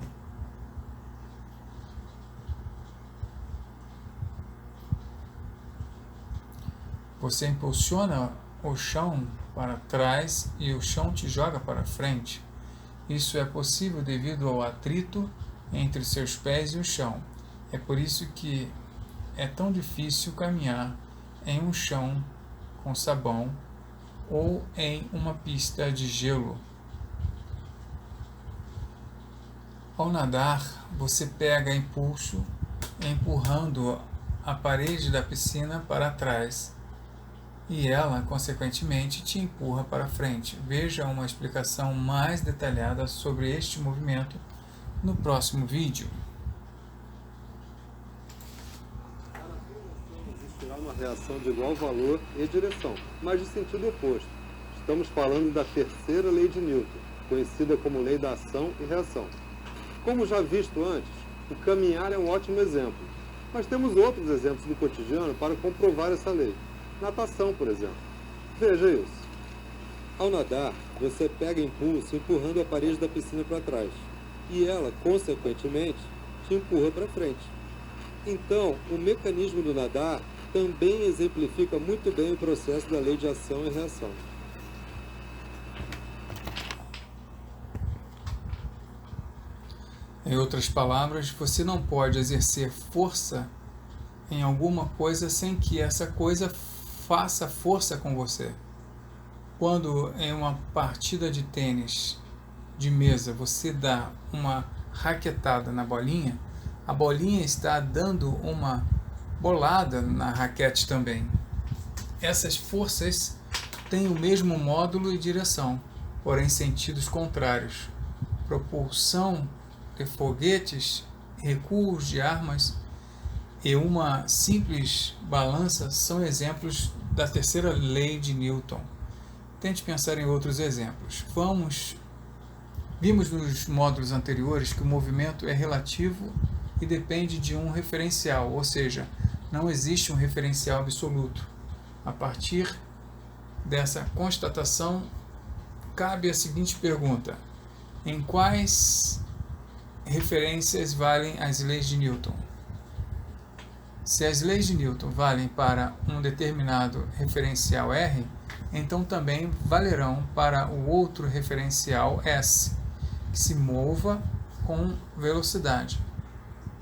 Você impulsiona o chão para trás e o chão te joga para frente. Isso é possível devido ao atrito entre seus pés e o chão. É por isso que é tão difícil caminhar em um chão com sabão ou em uma pista de gelo. Ao nadar, você pega impulso empurrando a parede da piscina para trás e ela, consequentemente, te empurra para frente. Veja uma explicação mais detalhada sobre este movimento no próximo vídeo. Existirá uma reação de igual valor e direção, mas de sentido oposto. Estamos falando da terceira lei de Newton, conhecida como lei da ação e reação. Como já visto antes, o caminhar é um ótimo exemplo, mas temos outros exemplos do cotidiano para comprovar essa lei. Natação, por exemplo. Veja isso. Ao nadar, você pega impulso empurrando a parede da piscina para trás, e ela, consequentemente, te empurra para frente. Então, o mecanismo do nadar também exemplifica muito bem o processo da lei de ação e reação. Em outras palavras, você não pode exercer força em alguma coisa sem que essa coisa faça força com você. Quando em uma partida de tênis de mesa você dá uma raquetada na bolinha, a bolinha está dando uma bolada na raquete também. Essas forças têm o mesmo módulo e direção, porém sentidos contrários. Propulsão de foguetes, recuos de armas e uma simples balança são exemplos da terceira lei de Newton. Tente pensar em outros exemplos. Vimos nos módulos anteriores que o movimento é relativo e depende de um referencial, ou seja, não existe um referencial absoluto. A partir dessa constatação, cabe a seguinte pergunta: em quais referências valem as leis de Newton? Se as leis de Newton valem para um determinado referencial R, então também valerão para o outro referencial S, que se mova com velocidade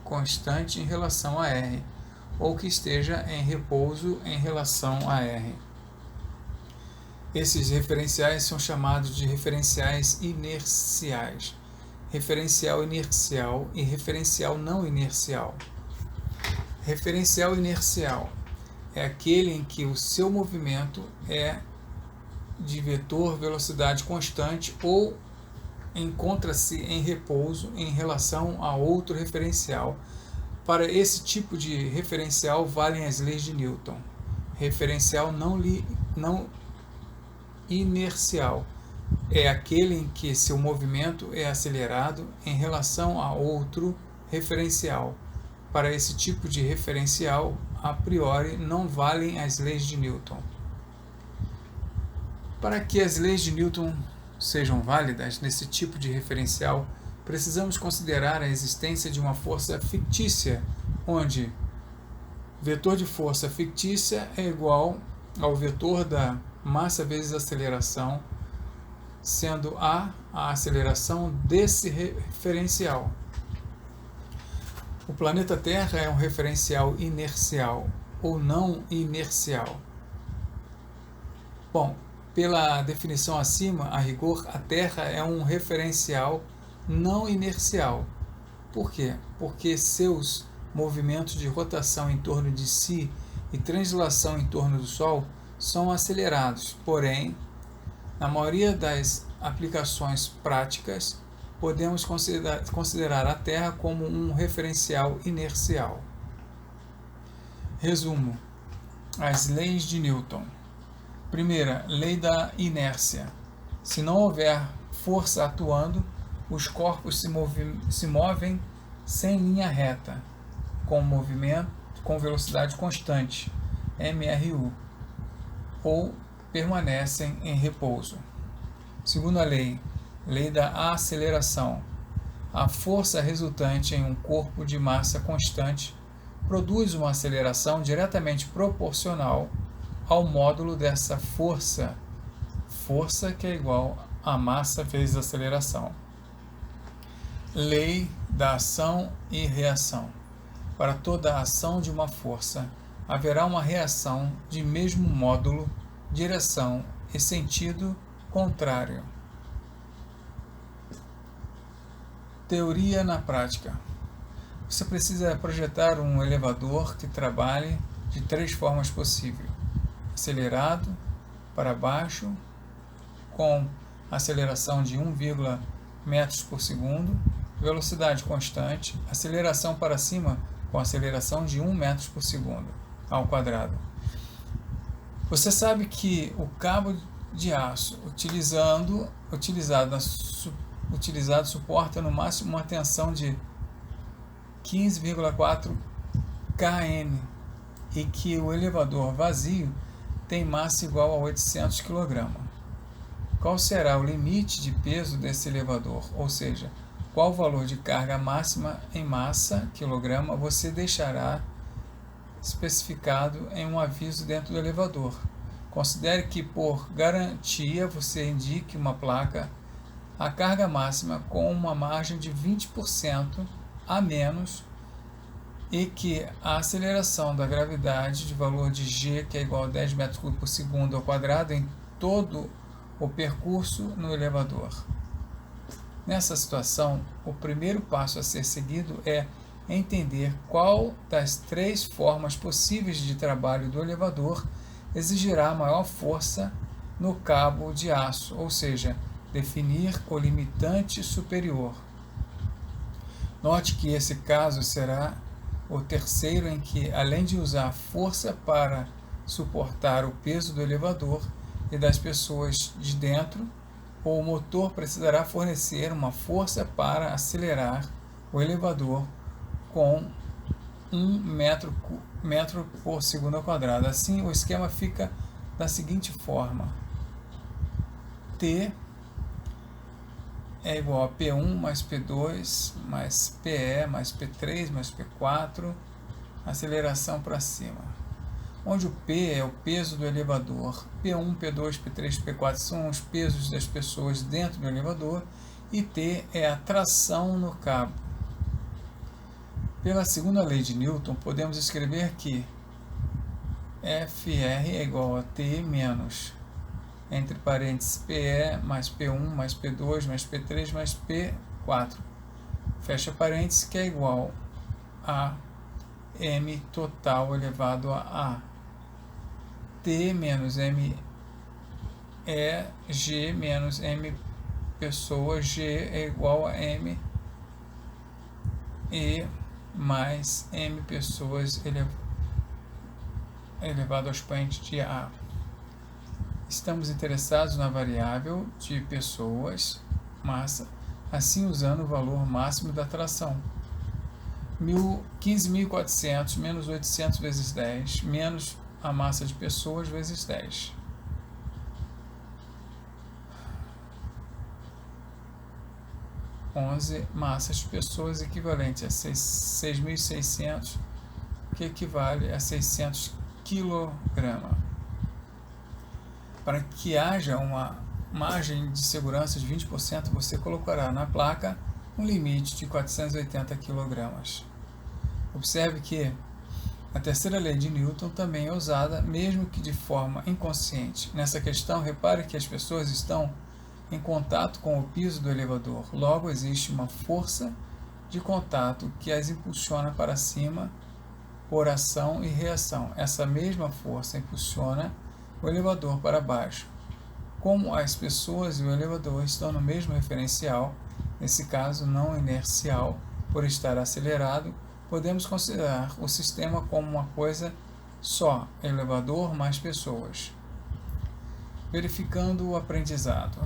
constante em relação a R, ou que esteja em repouso em relação a R. Esses referenciais são chamados de referenciais inerciais, referencial inercial e referencial não inercial. Referencial inercial é aquele em que o seu movimento é de vetor velocidade constante ou encontra-se em repouso em relação a outro referencial. Para esse tipo de referencial valem as leis de Newton. Referencial não inercial é aquele em que seu movimento é acelerado em relação a outro referencial. Para esse tipo de referencial, a priori, não valem as leis de Newton. Para que as leis de Newton sejam válidas nesse tipo de referencial, precisamos considerar a existência de uma força fictícia, onde vetor de força fictícia é igual ao vetor da massa vezes aceleração, sendo a aceleração desse referencial. O planeta Terra é um referencial inercial ou não inercial. Bom, pela definição acima, a rigor, a Terra é um referencial não inercial. Por quê? Porque seus movimentos de rotação em torno de si e translação em torno do Sol são acelerados, porém, na maioria das aplicações práticas, podemos considerar a Terra como um referencial inercial. Resumo: as leis de Newton. Primeira, lei da inércia. Se não houver força atuando, os corpos se movem sem linha reta, com velocidade constante, MRU, ou permanecem em repouso. Segunda lei, lei da aceleração. A força resultante em um corpo de massa constante produz uma aceleração diretamente proporcional ao módulo dessa força que é igual a massa vezes aceleração. Lei da ação e reação. Para toda ação de uma força, haverá uma reação de mesmo módulo, direção e sentido contrário. Teoria na prática. Você precisa projetar um elevador que trabalhe de 3 formas possíveis: acelerado, para baixo, com aceleração de 1,0 metros por segundo, velocidade constante, aceleração para cima com aceleração de 1 metro por segundo ao quadrado. Você sabe que o cabo de aço utilizado suporta no máximo uma tensão de 15,4 kN e que o elevador vazio tem massa igual a 800 kg. Qual será o limite de peso desse elevador? Ou seja, qual o valor de carga máxima em massa, quilograma, você deixará especificado em um aviso dentro do elevador. Considere que, por garantia, você indique uma placa a carga máxima com uma margem de 20% a menos e que a aceleração da gravidade de valor de g, que é igual a 10 metros cúbicos por segundo ao quadrado, em todo o percurso no elevador. Nessa situação, o primeiro passo a ser seguido é entender qual das 3 formas possíveis de trabalho do elevador exigirá maior força no cabo de aço, ou seja, definir o limitante superior. Note que esse caso será o terceiro em que, além de usar força para suportar o peso do elevador e das pessoas de dentro, o motor precisará fornecer uma força para acelerar o elevador com 1 metro por segundo ao quadrado. Assim, o esquema fica da seguinte forma: T é igual a P1 mais P2 mais PE mais P3 mais P4, aceleração para cima. Onde o P é o peso do elevador, P1, P2, P3, P4 são os pesos das pessoas dentro do elevador e T é a tração no cabo. Pela segunda lei de Newton, podemos escrever que FR é igual a T menos, entre parênteses, PE mais P1 mais P2 mais P3 mais P4, fecha parênteses, que é igual a M total elevado a A. T menos M é G menos M pessoas, G é igual a M E mais M pessoas elevado ao expoente de A. Estamos interessados na variável de pessoas, massa, assim usando o valor máximo da tração. 15.400 menos 800 vezes 10, menos a massa de pessoas vezes 10. Massas de pessoas equivalente a 6.600, que equivale a 600 kg. Para que haja uma margem de segurança de 20%, você colocará na placa um limite de 480 kg. Observe que a terceira lei de Newton também é usada, mesmo que de forma inconsciente. Nessa questão, repare que as pessoas estão em contato com o piso do elevador. Logo, existe uma força de contato que as impulsiona para cima por ação e reação. Essa mesma força impulsiona o elevador para baixo. Como as pessoas e o elevador estão no mesmo referencial, nesse caso não inercial, por estar acelerado, podemos considerar o sistema como uma coisa só, elevador mais pessoas. Verificando o aprendizado.